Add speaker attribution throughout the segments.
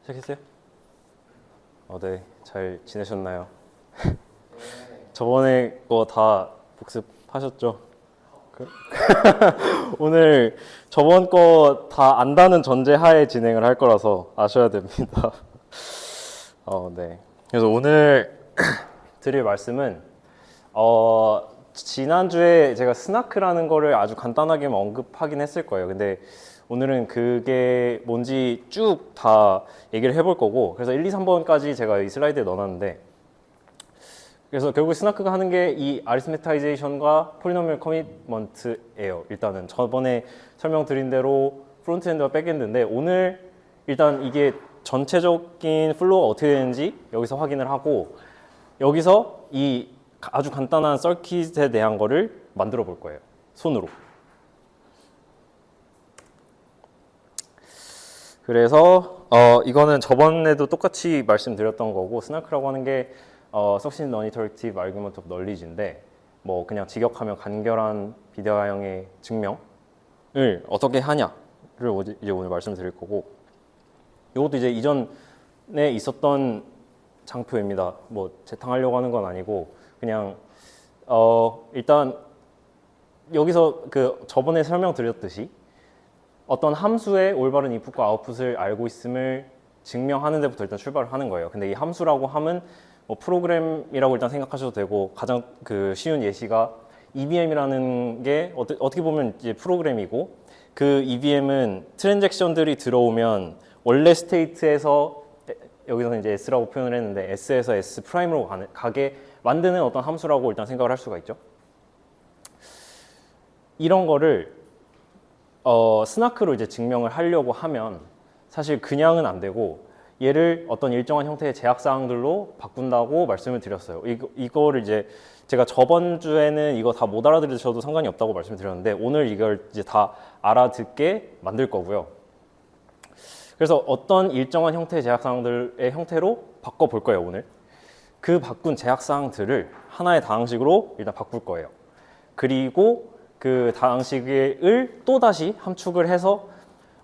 Speaker 1: 시작했어요? 네, 잘 지내셨나요? 저번에 거 다 복습하셨죠? 그- 오늘 저번 거 다 안다는 전제하에 진행을 할 거라서 아셔야 됩니다. 네. 그래서 오늘 드릴 말씀은 지난주에 제가 스나크라는 거를 아주 간단하게만 언급하긴 했을 거예요. 근데 오늘은 그게 뭔지 쭉 다 얘기를 해볼 거고, 그래서 1, 2, 3번까지 제가 이 슬라이드에 넣어놨는데, 그래서 결국 스나크가 하는 게 이 아리스메타이제이션과 폴리노미얼 커밋먼트예요. 일단은 저번에 설명드린 대로 프론트엔드와 백엔드인데, 오늘 일단 이게 전체적인 플로우가 어떻게 되는지 여기서 확인을 하고, 여기서 이 아주 간단한 서킷에 대한 거를 만들어 볼 거예요. 손으로. 그래서 이거는 저번에도 똑같이 말씀드렸던 거고, 스나크라고 하는 게 Succinct Non-Iterative Argument of Knowledge인데, 뭐 그냥 직역하면 간결한 비대화형의 증명을 어떻게 하냐를 이제 오늘 말씀드릴 거고, 이것도 이제 이전에 있었던 장표입니다. 뭐 재탕하려고 하는 건 아니고, 그냥 일단 여기서 그 저번에 설명드렸듯이 어떤 함수의 올바른 인풋과 아웃풋을 알고 있음을 증명하는 데부터 일단 출발을 하는 거예요. 근데 이 함수라고 함은 뭐 프로그램이라고 일단 생각하셔도 되고, 가장 그 쉬운 예시가 EVM이라는 게 어떻게 보면 이제 프로그램이고, 그 EVM은 트랜잭션들이 들어오면 원래 스테이트에서 여기서는 이제 S라고 표현을 했는데 S에서 S 프라임으로 가게 만드는 어떤 함수라고 일단 생각을 할 수가 있죠. 이런 거를 스나크로 이제 증명을 하려고 하면 사실 그냥은 안 되고, 얘를 어떤 일정한 형태의 제약 사항들로 바꾼다고 말씀을 드렸어요. 이거를 이제 제가 저번 주에는 이거 다 못 알아들으셔도 상관이 없다고 말씀을 드렸는데, 오늘 이걸 이제 다 알아듣게 만들 거고요. 그래서 어떤 일정한 형태의 제약 사항들의 형태로 바꿔 볼 거예요, 오늘. 그 바꾼 제약 사항들을 하나의 다항식으로 일단 바꿀 거예요. 그리고 그 다항식을 또 다시 함축을 해서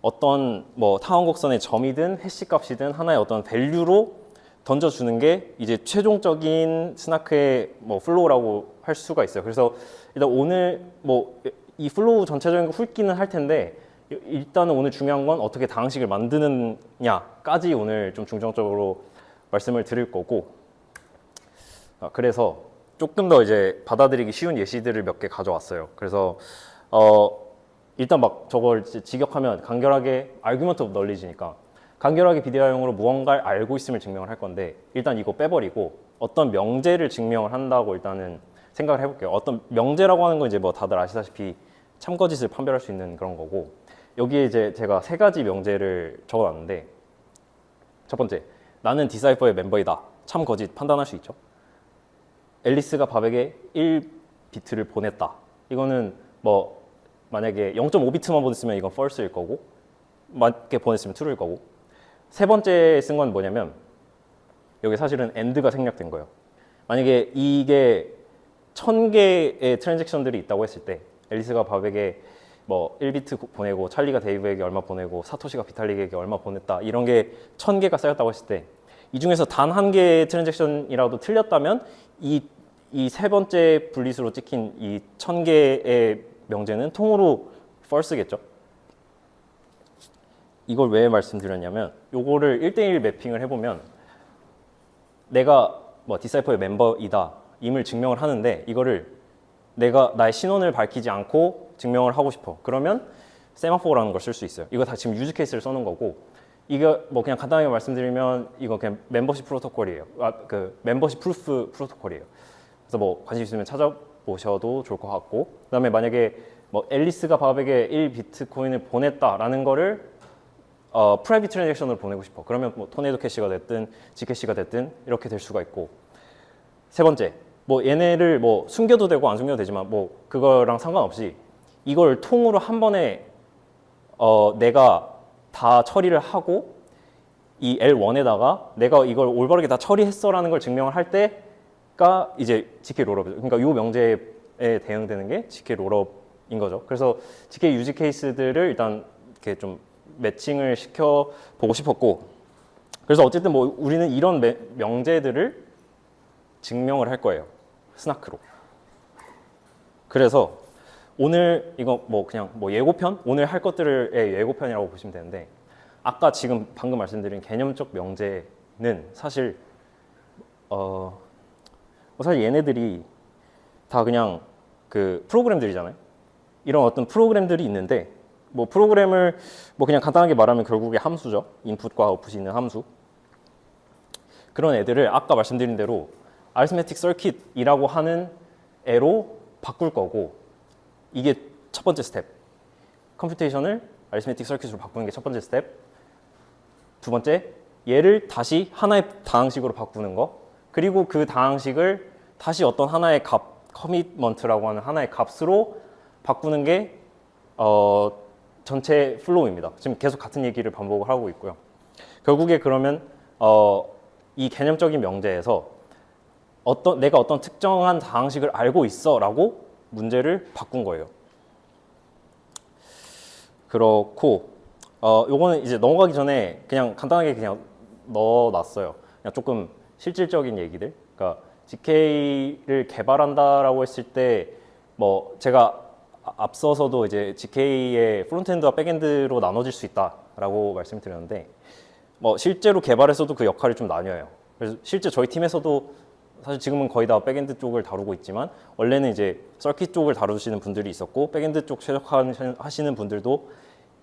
Speaker 1: 어떤 뭐 타원곡선의 점이든 해시 값이든 하나의 어떤 밸류로 던져주는 게 이제 최종적인 스나크의 뭐 플로우라고 할 수가 있어요. 그래서 일단 오늘 뭐 이 플로우 전체적인 거 훑기는 할 텐데, 일단은 오늘 중요한 건 어떻게 다항식을 만드느냐까지 오늘 좀 중점적으로 말씀을 드릴 거고, 그래서 조금 더 이제 받아들이기 쉬운 예시들을 몇 개 가져왔어요. 그래서 일단 막 저걸 이제 직역하면 간결하게 argument of knowledge니까 간결하게 비대화형으로 무언가를 알고 있음을 증명을 할 건데, 일단 이거 빼버리고 어떤 명제를 증명을 한다고 일단은 생각을 해볼게요. 어떤 명제라고 하는 건 이제 뭐 다들 아시다시피 참거짓을 판별할 수 있는 그런 거고, 여기에 이제 제가 세 가지 명제를 적어놨는데, 첫 번째, 나는 디사이퍼의 멤버이다. 참거짓 판단할 수 있죠. 앨리스가 바백에 1비트를 보냈다. 이거는 뭐 만약에 0.5비트만 보냈으면 이건 false일 거고, 맞게 보냈으면 true일 거고. 세 번째 쓴 건 뭐냐면, 여기 사실은 and가 생략된 거예요. 만약에 이게 1000개의 트랜잭션들이 있다고 했을 때, 앨리스가 바백에 뭐 1비트 보내고, 찰리가 데이브에게 얼마 보내고, 사토시가 비탈릭에게 얼마 보냈다, 이런 게 1000개가 쌓였다고 했을 때, 이 중에서 단 한 개의 트랜잭션이라도 틀렸다면 이 세 번째 분리수로 찍힌 이 1000개의 명제는 통으로 false겠죠. 이걸 왜 말씀드렸냐면, 요거를 1대1 매핑을 해보면, 내가 뭐 디사이퍼의 멤버이다 임을 증명을 하는데, 이거를 내가 나의 신원을 밝히지 않고 증명을 하고 싶어. 그러면 세마포라는 걸 쓸 수 있어요. 이거 다 지금 유즈 케이스를 써놓은 거고, 이거 뭐 그냥 간단하게 말씀드리면 이거 그냥 멤버십 프로토콜이에요. 그 멤버십 프루프 프로토콜이에요. 그래서 뭐 관심 있으면 찾아보셔도 좋을 것 같고, 그다음에 만약에 뭐 앨리스가 바백에 1비트코인을 보냈다라는 거를 프라이빗 트랜잭션으로 보내고 싶어. 그러면 뭐 토네이도 캐시가 됐든 지캐시가 됐든 이렇게 될 수가 있고, 세 번째, 뭐 얘네를 뭐 숨겨도 되고 안 숨겨도 되지만 뭐 그거랑 상관없이 이걸 통으로 한 번에 내가 다 처리를 하고, 이 L1에다가 내가 이걸 올바르게 다 처리했어라는 걸 증명을 할 때가 이제 GK 롤업이죠. 그러니까 이 명제에 대응되는 게 GK 롤업인 거죠. 그래서 GK 유지 케이스들을 일단 이렇게 좀 매칭을 시켜 보고 싶었고, 그래서 어쨌든 뭐 우리는 이런 명제들을 증명을 할 거예요. 스나크로. 그래서 오늘 이거 뭐 그냥 뭐 예고편? 오늘 할 것들의 예고편이라고 보시면 되는데 아까 지금 방금 말씀드린 개념적 명제는 사실 사실 얘네들이 다 그냥 그 프로그램들이잖아요. 이런 어떤 프로그램들이 있는데 뭐 프로그램을 뭐 그냥 간단하게 말하면 결국에 함수죠. 인풋과 아웃풋이 있는 함수. 그런 애들을 아까 말씀드린 대로 arithmetic circuit이라고 하는 애로 바꿀 거고 이게 첫 번째 스텝. 컴퓨테이션을 arithmetic circuit으로 바꾸는 게 첫 번째 스텝. 두 번째, 얘를 다시 하나의 다항식으로 바꾸는 거. 그리고 그 다항식을 다시 어떤 하나의 값, 커미먼트라고 하는 하나의 값으로 바꾸는 게 전체 플로우입니다. 지금 계속 같은 얘기를 반복을 하고 있고요. 결국에 그러면 이 개념적인 명제에서 내가 어떤 특정한 다항식을 알고 있어라고 문제를 바꾼 거예요. 그렇고 요거는 이제 넘어가기 전에 그냥 간단하게 그냥 넣어놨어요. 그냥 조금 실질적인 얘기들. 그러니까 GK를 개발한다라고 했을 때 뭐 제가 앞서서도 이제 GK의 프론트엔드와 백엔드로 나눠질 수 있다라고 말씀드렸는데 뭐 실제로 개발에서도 그 역할이 좀 나뉘어요. 그래서 실제 저희 팀에서도 사실 지금은 거의 다 백엔드 쪽을 다루고 있지만 원래는 이제 서킷 쪽을 다루시는 분들이 있었고 백엔드 쪽 최적화하시는 분들도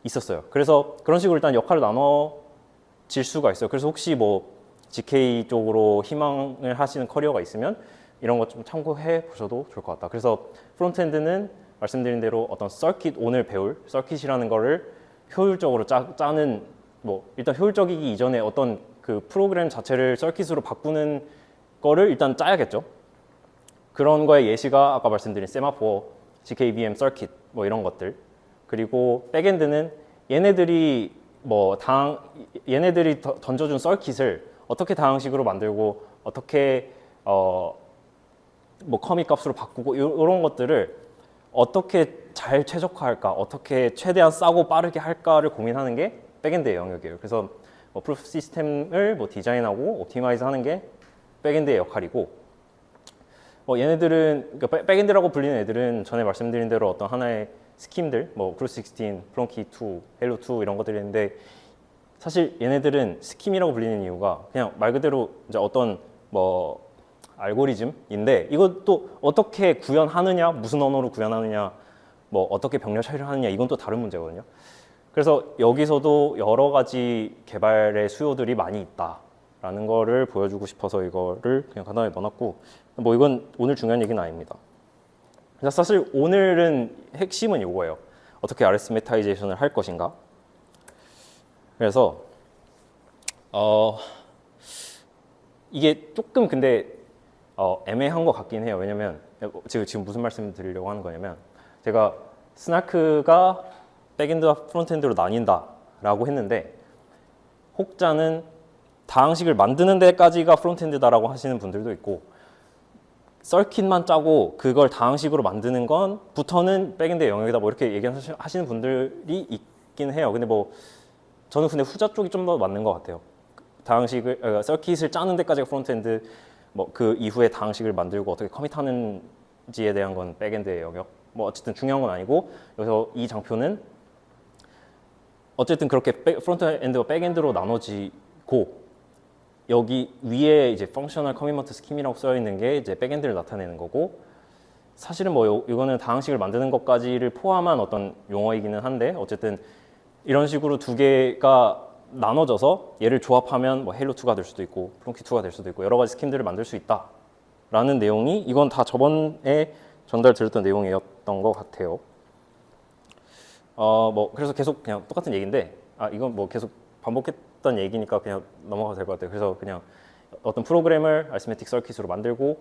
Speaker 1: 있었어요. 그래서 그런 식으로 일단 역할을 나눠질 수가 있어요. 그래서 혹시 뭐 GK 쪽으로 희망을 하시는 커리어가 있으면 이런 것 좀 참고해 보셔도 좋을 것 같다. 그래서 프론트엔드는 말씀드린 대로 어떤 서킷, 오늘 배울 서킷이라는 거를 효율적으로 짜는 뭐 일단 효율적이기 이전에 어떤 그 프로그램 자체를 서킷으로 바꾸는 거를 일단 짜야겠죠. 그런 거의 예시가 아까 말씀드린 세마포어, GKVM 서킷 뭐 이런 것들. 그리고 백엔드는 얘네들이 던져준 서킷을 어떻게 다항식으로 만들고 어떻게 뭐 커밋 값으로 바꾸고 이런 것들을 어떻게 잘 최적화할까, 어떻게 최대한 싸고 빠르게 할까를 고민하는 게 백엔드의 영역이에요. 그래서 뭐 프루프 시스템을 뭐 디자인하고 옵티마이즈 하는 게 백엔드의 역할이고 얘네들은 그러니까 백엔드라고 불리는 애들은 전에 말씀드린 대로 어떤 하나의 스킴들, 뭐 크루스 16, 플런키 2, 헬로 2 이런 것들이 있는데 사실 얘네들은 스킴이라고 불리는 이유가 그냥 말 그대로 이제 어떤 뭐 알고리즘인데 이것도 어떻게 구현하느냐, 무슨 언어로 구현하느냐, 뭐 어떻게 병렬 처리를 하느냐 이건 또 다른 문제거든요. 그래서 여기서도 여러 가지 개발의 수요들이 많이 있다라는 거를 보여주고 싶어서 이거를 그냥 간단하게 넣어놨고 뭐 이건 오늘 중요한 얘기는 아닙니다. 사실 오늘은 핵심은 이거예요. 어떻게 아리스메타이제이션을 할 것인가. 그래서 이게 조금 근데 애매한 것 같긴 해요. 왜냐면 지금 무슨 말씀을 드리려고 하는 거냐면 제가 스나크가 백엔드와 프론트엔드로 나뉜다라고 했는데 혹자는 다항식을 만드는 데까지가 프론트엔드다라고 하시는 분들도 있고 서킷만 짜고 그걸 다항식으로 만드는 건부터는 백엔드의 영역이다 뭐 이렇게 얘기하시는 분들이 있긴 해요. 근데 뭐 저는 근데 후자 쪽이 좀 더 맞는 것 같아요. 다항식을 서킷을 짜는 데까지가 프론트엔드, 뭐 그 이후에 다항식을 만들고 어떻게 커밋하는지에 대한 건 백엔드의 영역. 뭐 어쨌든 중요한 건 아니고 여기서 이 장표는 어쨌든 그렇게 프론트엔드와 백엔드로 나눠지고 여기 위에 이제 펑셔널 커미먼트 스킴이라고 써 있는 게 이제 백엔드를 나타내는 거고 사실은 뭐 이거는 다항식을 만드는 것까지를 포함한 어떤 용어이기는 한데 어쨌든 이런 식으로 두 개가 나눠져서 얘를 조합하면 뭐 헬로 2가 될 수도 있고 플론키 2가 될 수도 있고 여러 가지 스킴들을 만들 수 있다라는 내용이 이건 다 저번에 전달드렸던 내용이었던 것 같아요. 뭐 그래서 계속 그냥 똑같은 얘기인데 이건 뭐 계속 반복했던 얘기니까 그냥 넘어가도 될 것 같아요. 그래서 그냥 어떤 프로그램을 아리스메틱 서킷으로 만들고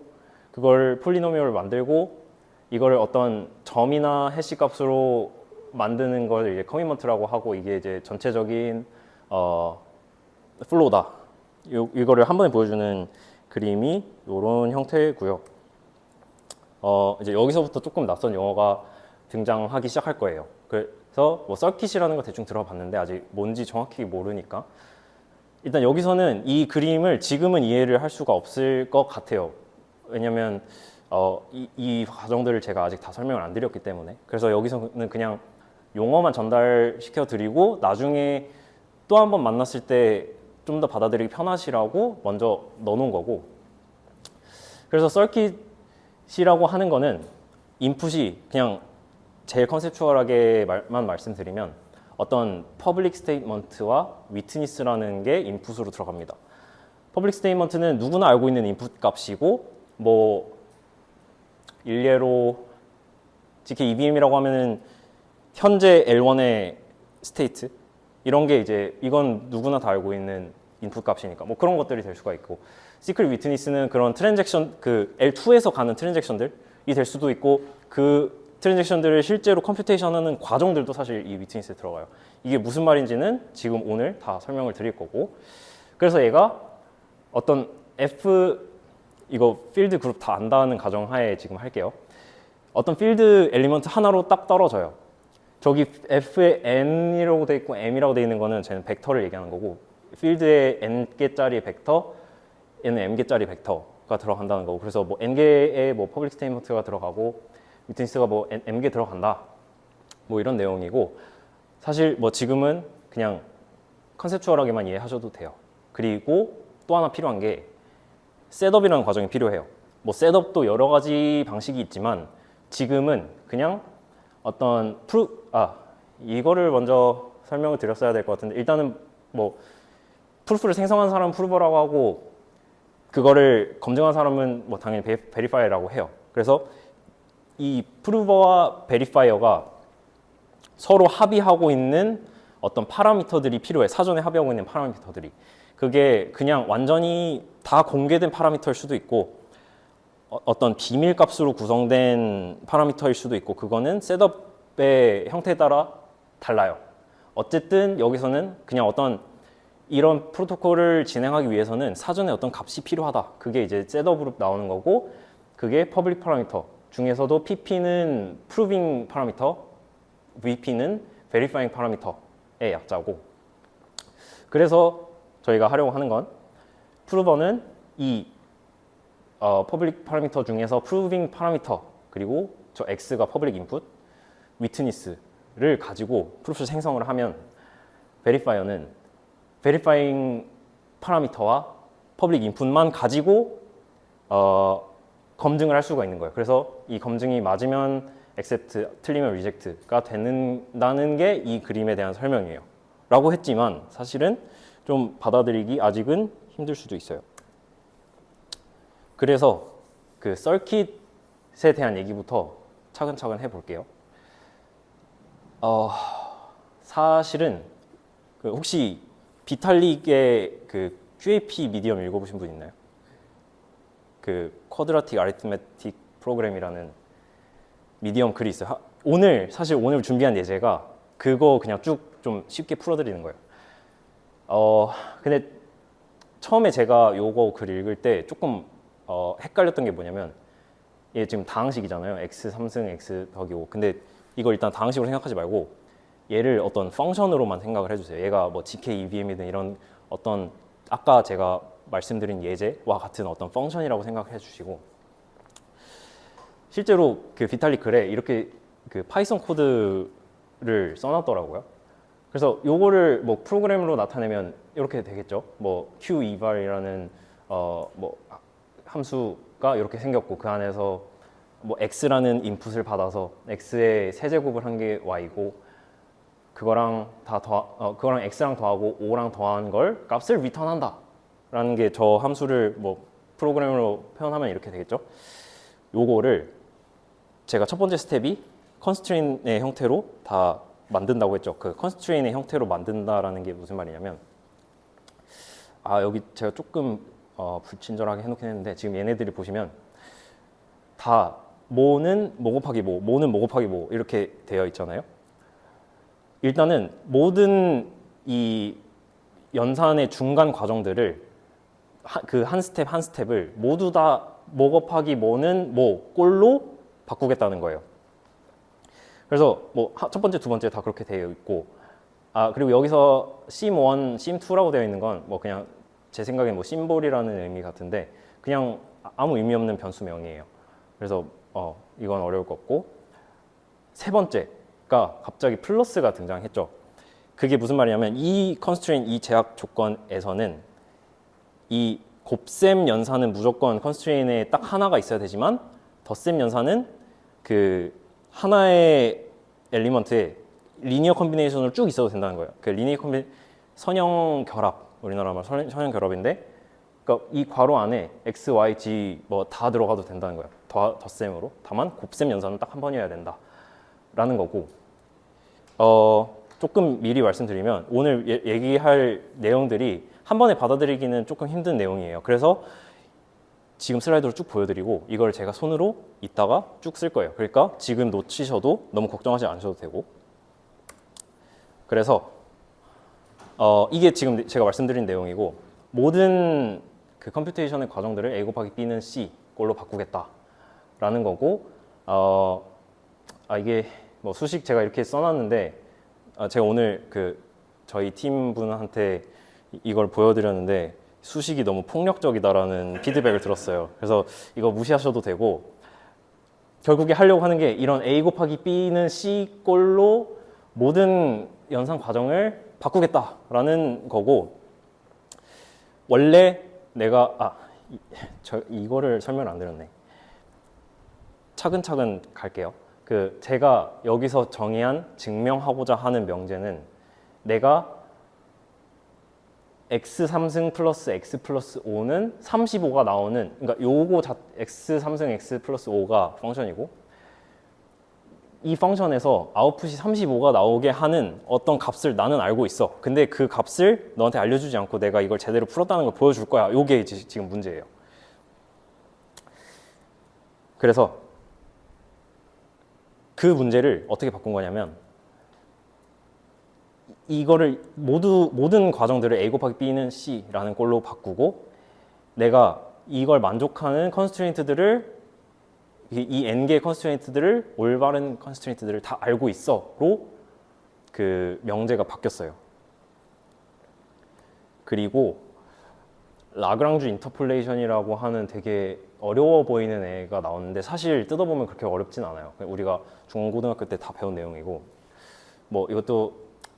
Speaker 1: 그걸 폴리노미얼을 만들고 이걸 어떤 점이나 해시 값으로 만드는 걸 이제 커미먼트라고 하고 이게 이제 전체적인 플로우다. 이거를 한 번에 보여주는 그림이 이런 형태고요. 이제 여기서부터 조금 낯선 용어가 등장하기 시작할 거예요. 그래서 뭐 서킷이라는 거 대충 들어봤는데 아직 뭔지 정확히 모르니까 일단 여기서는 이 그림을 지금은 이해를 할 수가 없을 것 같아요. 왜냐면 이 과정들을 제가 아직 다 설명을 안 드렸기 때문에. 그래서 여기서는 그냥 용어만 전달시켜 드리고 나중에 또 한 번 만났을 때 좀 더 받아들이기 편하시라고 먼저 넣어놓은 거고. 그래서 서킷이라고 하는 거는 인풋이 그냥 제일 컨셉추얼하게만 말씀드리면 어떤 퍼블릭 스테이트먼트와 위트니스라는 게 인풋으로 들어갑니다. 퍼블릭 스테이트먼트는 누구나 알고 있는 인풋 값이고 뭐 일례로 GK-EVM이라고 하면은 현재 L1의 스테이트 이런 게 이제 이건 누구나 다 알고 있는 인풋 값이니까 뭐 그런 것들이 될 수가 있고 시크릿 위트니스는 그런 트랜잭션 그 L2에서 가는 트랜잭션들이 될 수도 있고 그 트랜잭션들을 실제로 컴퓨테이션하는 과정들도 사실 이 위트니스에 들어가요. 이게 무슨 말인지는 지금 오늘 다 설명을 드릴 거고 그래서 얘가 어떤 F 이거 필드 그룹 다 안다는 가정하에 지금 할게요. 어떤 필드 엘리먼트 하나로 딱 떨어져요. 저기 F에 N이라고 돼 있고 M이라고 돼 있는 거는 쟤는 벡터를 얘기하는 거고 필드에 N개짜리 벡터, N은 M개짜리 벡터가 들어간다는 거고 그래서 뭐 N개의 뭐 퍼블릭 스테이트먼트가 들어가고 위트니스가 뭐 M개 들어간다 뭐 이런 내용이고 사실 뭐 지금은 그냥 컨셉추얼하게만 이해하셔도 돼요. 그리고 또 하나 필요한 게 셋업이라는 과정이 필요해요. 뭐 셋업도 여러 가지 방식이 있지만 지금은 그냥 어떤 이거를 먼저 설명을 드렸어야 될 것 같은데 일단은 뭐 프루프를 생성한 사람은 프루버라고 하고 그거를 검증한 사람은 뭐 당연히 베리파이어라고 해요. 그래서 이 프루버와 베리파이어가 서로 합의하고 있는 어떤 파라미터들이 필요해. 사전에 합의하고 있는 파라미터들이. 그게 그냥 완전히 다 공개된 파라미터일 수도 있고 어떤 비밀 값으로 구성된 파라미터일 수도 있고 그거는 셋업의 형태에 따라 달라요. 어쨌든 여기서는 그냥 어떤 이런 프로토콜을 진행하기 위해서는 사전에 어떤 값이 필요하다. 그게 이제 셋업으로 나오는 거고 그게 퍼블릭 파라미터 중에서도 PP는 프루빙 파라미터, VP는 베리파잉 파라미터의 약자고 그래서 저희가 하려고 하는 건 프루버는 이 퍼블릭 파라미터 중에서 프루빙 파라미터 그리고 저 X가 퍼블릭 인풋, 위트니스를 가지고 프루프를 생성을 하면 베리파이어는 베리파잉 파라미터와 퍼블릭 인풋만 가지고 검증을 할 수가 있는 거예요. 그래서 이 검증이 맞으면 accept, 틀리면 reject가 된다는 게 이 그림에 대한 설명이에요. 라고 했지만 사실은 좀 받아들이기 아직은 힘들 수도 있어요. 그래서 그 서킷에 대한 얘기부터 차근차근 해볼게요. 사실은 그 혹시 비탈릭의 그 QAP 미디엄 읽어보신 분 있나요? 그 쿼드라틱 아리트메틱 프로그램이라는 미디엄 글이 있어요. 사실 오늘 준비한 예제가 그거 그냥 쭉 좀 쉽게 풀어드리는 거예요. 근데 처음에 제가 요거 글 읽을 때 조금 헷갈렸던 게 뭐냐면 얘 지금 다항식이잖아요. x 3승 x 더하기 5. 근데 이걸 일단 다항식으로 생각하지 말고 얘를 어떤 펑션으로만 생각을 해주세요. 얘가 뭐 GK, EVM이든 이런 어떤 아까 제가 말씀드린 예제와 같은 어떤 펑션이라고 생각해 주시고 실제로 그 비탈릭 글에 이렇게 그 파이썬 코드를 써놨더라고요. 그래서 요거를 뭐 프로그램으로 나타내면 이렇게 되겠죠. 뭐 qeval이라는 뭐 함수가 이렇게 생겼고 그 안에서 뭐 x라는 인풋을 받아서 x의 세제곱을 한 게 y고 그거랑 x랑 더하고 5랑 더한 걸 값을 리턴한다 라는 게 저 함수를 뭐 프로그램으로 표현하면 이렇게 되겠죠. 요거를 제가 첫 번째 스텝이 컨스트레인의 형태로 다 만든다고 했죠. 그 컨스트레인의 형태로 만든다라는 게 무슨 말이냐면 여기 제가 조금 불친절하게 해놓긴 했는데 지금 얘네들이 보시면 다 모는 모 곱하기 모는 모 곱하기 모 이렇게 되어 있잖아요. 일단은 모든 이 연산의 중간 과정들을 그 한 스텝 한 스텝을 모두 다 모 곱하기 모는 모 꼴로 바꾸겠다는 거예요. 그래서 뭐 첫 번째, 두 번째 다 그렇게 되어 있고 그리고 여기서 sim1, sim2라고 되어 있는 건 뭐 그냥 제 생각엔 뭐 심볼이라는 의미 같은데 그냥 아무 의미 없는 변수명이에요. 그래서 이건 어려울 것 같고, 세 번째가 갑자기 플러스가 등장했죠. 그게 무슨 말이냐면 이 constraint, 이 제약 조건에서는 이 곱셈 연산은 무조건 constraint에 딱 하나가 있어야 되지만 덧셈 연산은 그 하나의 엘리먼트에 리니어 컨비네이션으로 쭉 있어도 된다는 거예요. 그 리니어 선형 결합, 우리나라 말 선형 결합인데, 그러니까 이 괄호 안에 x, y, g 뭐 다 들어가도 된다는 거예요. 덧셈으로. 다만 곱셈 연산은 딱 한 번이어야 된다라는 거고. 조금 미리 말씀드리면 오늘 얘기할 내용들이 한 번에 받아들이기는 조금 힘든 내용이에요. 그래서 지금 슬라이드로 쭉 보여드리고 이걸 제가 손으로 이따가 쭉 쓸 거예요. 그러니까 지금 놓치셔도 너무 걱정하지 않으셔도 되고. 그래서 이게 지금 제가 말씀드린 내용이고, 모든 그 컴퓨테이션의 과정들을 A 곱하기 B는 C 꼴로 바꾸겠다라는 거고, 이게 뭐 수식 제가 이렇게 써놨는데, 제가 오늘 그 저희 팀 분한테 이걸 보여드렸는데 수식이 너무 폭력적이다라는 피드백을 들었어요. 그래서 이거 무시하셔도 되고, 결국에 하려고 하는 게 이런 A 곱하기 B는 C 꼴로 모든 연산 과정을 바꾸겠다라는 거고, 원래 내가 이거를 설명을 안 드렸네. 차근차근 갈게요. 제가 여기서 정의한 증명하고자 하는 명제는 내가 x 3승 플러스 x 플러스 5는 35가 나오는, 그러니까 요거 x 3승 x 플러스 5가 펑션이고, 이 펑션에서 아웃풋이 35가 나오게 하는 어떤 값을 나는 알고 있어. 근데 그 값을 너한테 알려주지 않고 내가 이걸 제대로 풀었다는 걸 보여줄 거야. 요게 지금 문제예요. 그래서 그 문제를 어떻게 바꾼 거냐면, 이거를 모든 과정들을 A 곱하기 B는 C라는 꼴로 바꾸고, 내가 이걸 만족하는 컨스트레인트들을, 이 n개의 컨스트레인트들을, 올바른 컨스트레인트들을 다 알고 있어로 그 명제가 바뀌었어요. 그리고 라그랑주 인터폴레이션이라고 하는 되게 어려워 보이는 애가 나오는데 사실 뜯어보면 그렇게 어렵진 않아요. 우리가 중고등학교 때 다 배운 내용이고, 뭐 이것도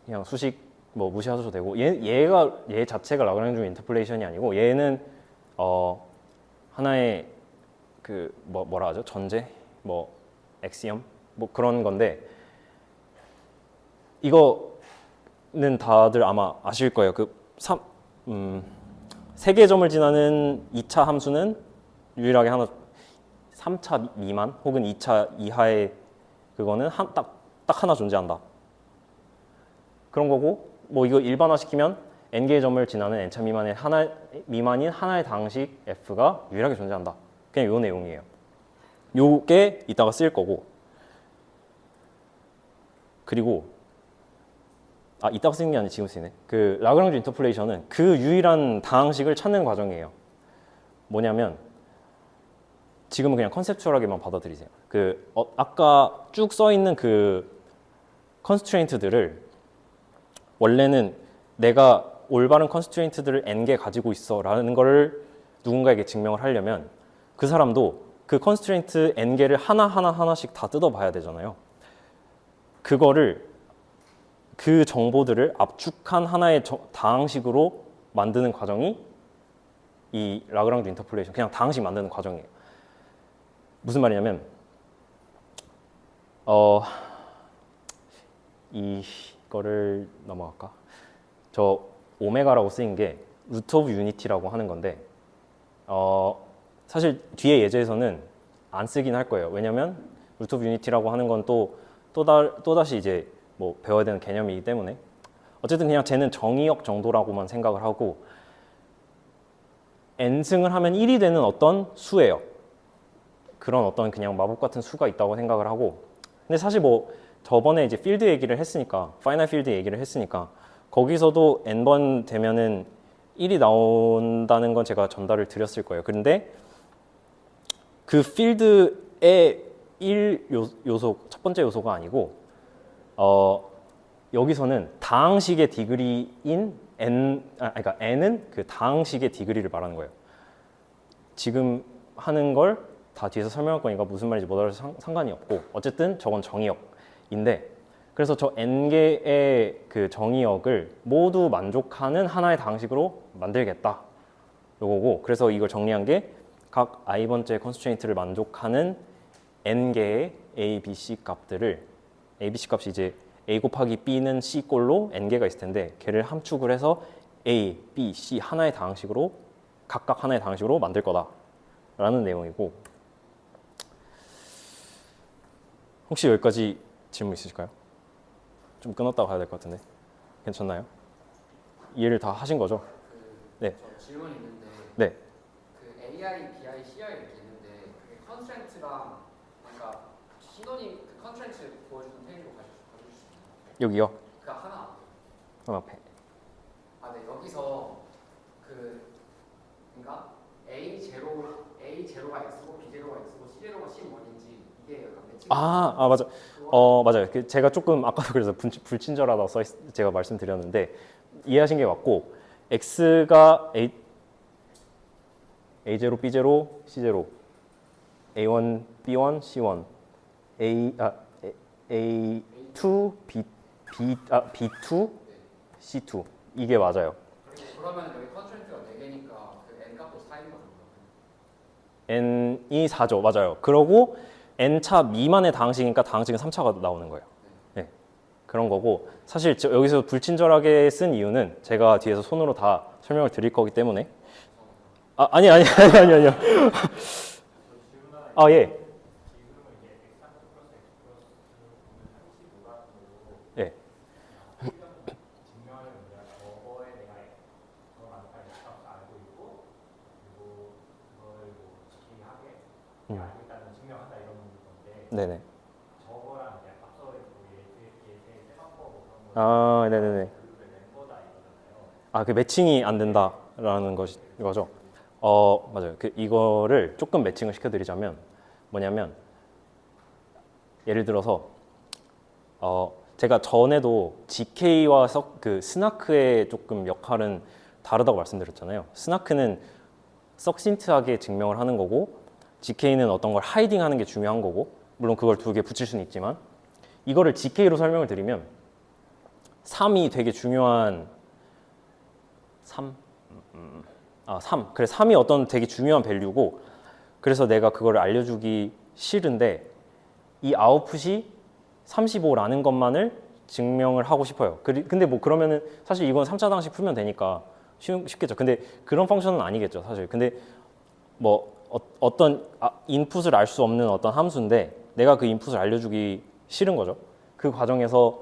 Speaker 1: 그냥 수식 뭐 무시하셔도 되고, 얘 자체가 라그랑주 인터폴레이션이 아니고 얘는 하나의 그 뭐라 하죠? 전제, 뭐 엑시엄, 뭐 그런 건데, 이거는 다들 아마 아실 거예요. 세 개 점을 지나는 2차 함수는 유일하게 하나, 3차 미만 혹은 2차 이하의 그거는 딱 하나 존재한다. 그런 거고, 뭐 이거 일반화시키면 n개의 점을 지나는 n차 미만인 하나의 당식 f가 유일하게 존재한다. 그냥 요 내용이에요. 요게 이따가 쓰일 거고, 그리고 이따가 쓰는 게 아니라 지금 쓰이네. 그 라그랑주 인터폴레이션은 그 유일한 다항식을 찾는 과정이에요. 뭐냐면 지금은 그냥 컨셉추얼하게만 받아들이세요. 아까 쭉 써 있는 그 컨스트레인트들을 원래는 내가 올바른 컨스트레인트들을 n개 가지고 있어라는 걸 누군가에게 증명을 하려면 그 사람도 그 컨스트레인트 n개를 하나씩 다 뜯어봐야 되잖아요. 그 정보들을 압축한 하나의 다항식으로 만드는 과정이 이 라그랑주 인터폴레이션, 그냥 다항식 만드는 과정이에요. 무슨 말이냐면 이거를 넘어갈까? 저 오메가라고 쓰인 게 루트 오브 유니티라고 하는 건데, 사실 뒤에 예제에서는 안 쓰긴 할 거예요. 왜냐면 루트 오브 유니티라고 하는 건 또다시 이제 뭐 배워야 되는 개념이기 때문에, 어쨌든 그냥 쟤는 정의역 정도라고만 생각을 하고, n승을 하면 1이 되는 어떤 수예요. 그런 어떤 그냥 마법 같은 수가 있다고 생각을 하고, 근데 사실 뭐 저번에 이제 필드 얘기를 했으니까, 파이널 필드 얘기를 했으니까 거기서도 n번 되면은 1이 나온다는 건 제가 전달을 드렸을 거예요. 그런데 그 필드의 1 요소, 첫 번째 요소가 아니고 여기서는 다항식의 디그리인 그러니까 n은 그 다항식의 디그리를 말하는 거예요. 지금 하는 걸 다 뒤에서 설명할 거니까 무슨 말인지 못 알아서 상관이 없고 어쨌든 저건 정의역인데 그래서 저 n개의 그 정의역을 모두 만족하는 하나의 다항식으로 만들겠다 요거고 그래서 이걸 정리한 게 각 i번째 컨스트레인트를 만족하는 n개의 a, b, c 값들을 a, b, c 값이 이제 a 곱하기 b는 c 꼴로 n개가 있을 텐데 걔를 함축을 해서 a, b, c 하나의 다항식으로 각각 하나의 다항식으로 만들 거다 라는 내용이고 혹시 여기까지 질문 있으실까요? 좀 끊었다가 가야 될 것 같은데 괜찮나요? 이해를 다 하신 거죠? 네.
Speaker 2: 저 질문이 있는데
Speaker 1: 네.
Speaker 2: 그 AI, BI, CI 이렇게 있는데 그게 컨스트레인트랑 그러니까 신호님 그 컨스트레인트 보여주는 페이지로 가주실 수 있나요?
Speaker 1: 여기요.
Speaker 2: 그러니까 하나
Speaker 1: 앞에.
Speaker 2: 네 여기서 그 그러니까 A0가 X고 B0가 X고 C0가 C1인지 이게 약간 매칭
Speaker 1: 맞아. 맞아요. 제가 조금 아까도 그래서 불친절하다 제가 말씀드렸는데 이해하신 게 맞고 X가 A0, B0, C0, A1, B1, C1, A2, B2, C2 이게 맞아요.
Speaker 2: 그러면 여기 컨스트레인트가 4개니까 그 N 값도 4인 거죠?
Speaker 1: N이 4죠. 맞아요. 그러고 N차 미만의 다항식이니까 다항식은 3차가 나오는 거예요. 네. 그런 거고 사실 여기서 불친절하게 쓴 이유는 제가 뒤에서 손으로 다 설명을 드릴 거기 때문에 아니요. 예. 예. 네네. 네네네. 그 매칭이 안 된다라는 거죠. 맞아요. 이거를 조금 매칭을 시켜드리자면 뭐냐면 예를 들어서 제가 전에도 GK와 스나크의 조금 역할은 다르다고 말씀드렸잖아요. 스나크는 석신트하게 증명을 하는 거고 GK는 어떤 걸 하이딩하는 게 중요한 거고 물론 그걸 두 개 붙일 수는 있지만 이거를 GK로 설명을 드리면 3이 되게 중요한 3? 3. 그래 3이 어떤 되게 중요한 밸류고 그래서 내가 그거를 알려주기 싫은데 이 아웃풋이 35라는 것만을 증명을 하고 싶어요. 근데 뭐 그러면은 사실 이건 3차 방식 풀면 되니까 쉽겠죠. 근데 그런 펑션은 아니겠죠, 사실. 근데 뭐 어떤 인풋을 알 수 없는 어떤 함수인데 내가 그 인풋을 알려주기 싫은 거죠. 그 과정에서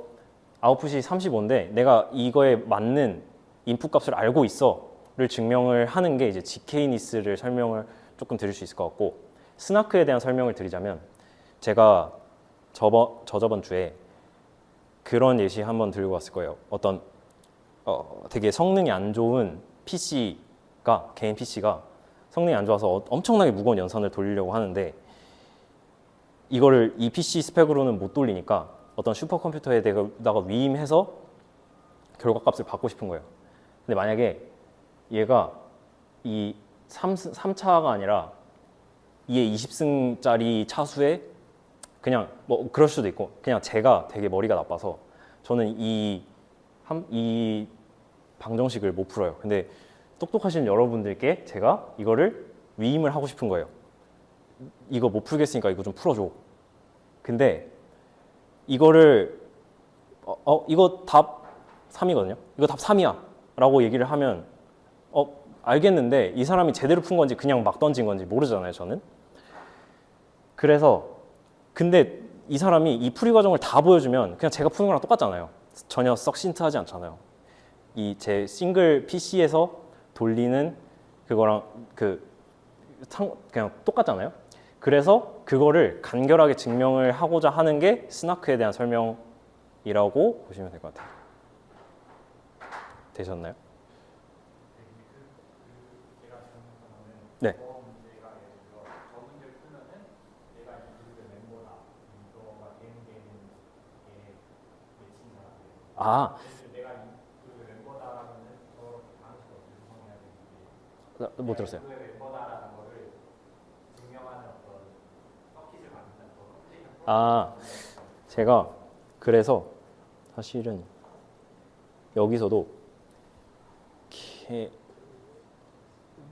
Speaker 1: 아웃풋이 35인데 내가 이거에 맞는 인풋 값을 알고 있어를 증명을 하는 게 이제 GK니스를 설명을 조금 드릴 수 있을 것 같고 스나크에 대한 설명을 드리자면 제가 저번 주에 그런 예시 한번 들고 왔을 거예요. 어떤 되게 성능이 안 좋은 PC가 개인 PC가 성능이 안 좋아서 엄청나게 무거운 연산을 돌리려고 하는데 이거를 이 PC 스펙으로는 못 돌리니까 어떤 슈퍼컴퓨터에다가 위임해서 결과값을 받고 싶은 거예요. 근데 만약에 얘가 이 3차가 아니라 2의 20승짜리 차수에 그냥 뭐 그럴 수도 있고 그냥 제가 되게 머리가 나빠서 저는 이 방정식을 못 풀어요. 근데 똑똑하신 여러분들께 제가 이거를 위임을 하고 싶은 거예요. 이거 못 풀겠으니까 이거 좀 풀어줘. 근데 이거를 이거 답 3이거든요. 이거 답 3이야 라고 얘기를 하면 알겠는데 이 사람이 제대로 푼 건지 그냥 막 던진 건지 모르잖아요, 저는. 그래서 근데 이 사람이 이 풀이 과정을 다 보여주면 그냥 제가 푸는 거랑 똑같잖아요. 전혀 석신트하지 않잖아요. 이 제 싱글 PC에서 돌리는 그거랑 그냥 똑같잖아요. 그래서 그거를 간결하게 증명을 하고자 하는 게 스나크에 대한 설명이라고 보시면 될 것 같아요. 되셨나요? 네. 아,
Speaker 3: 내가 그 멤버다라면은 저 방식을 어떻게 구성해야 되는지
Speaker 1: 못 들었어요.
Speaker 3: 그 멤버다라는 거를 증명하는 어떤 서킷을 만든다는 거 커뮤니케이션
Speaker 1: 아, 제가 그래서 사실은 여기서도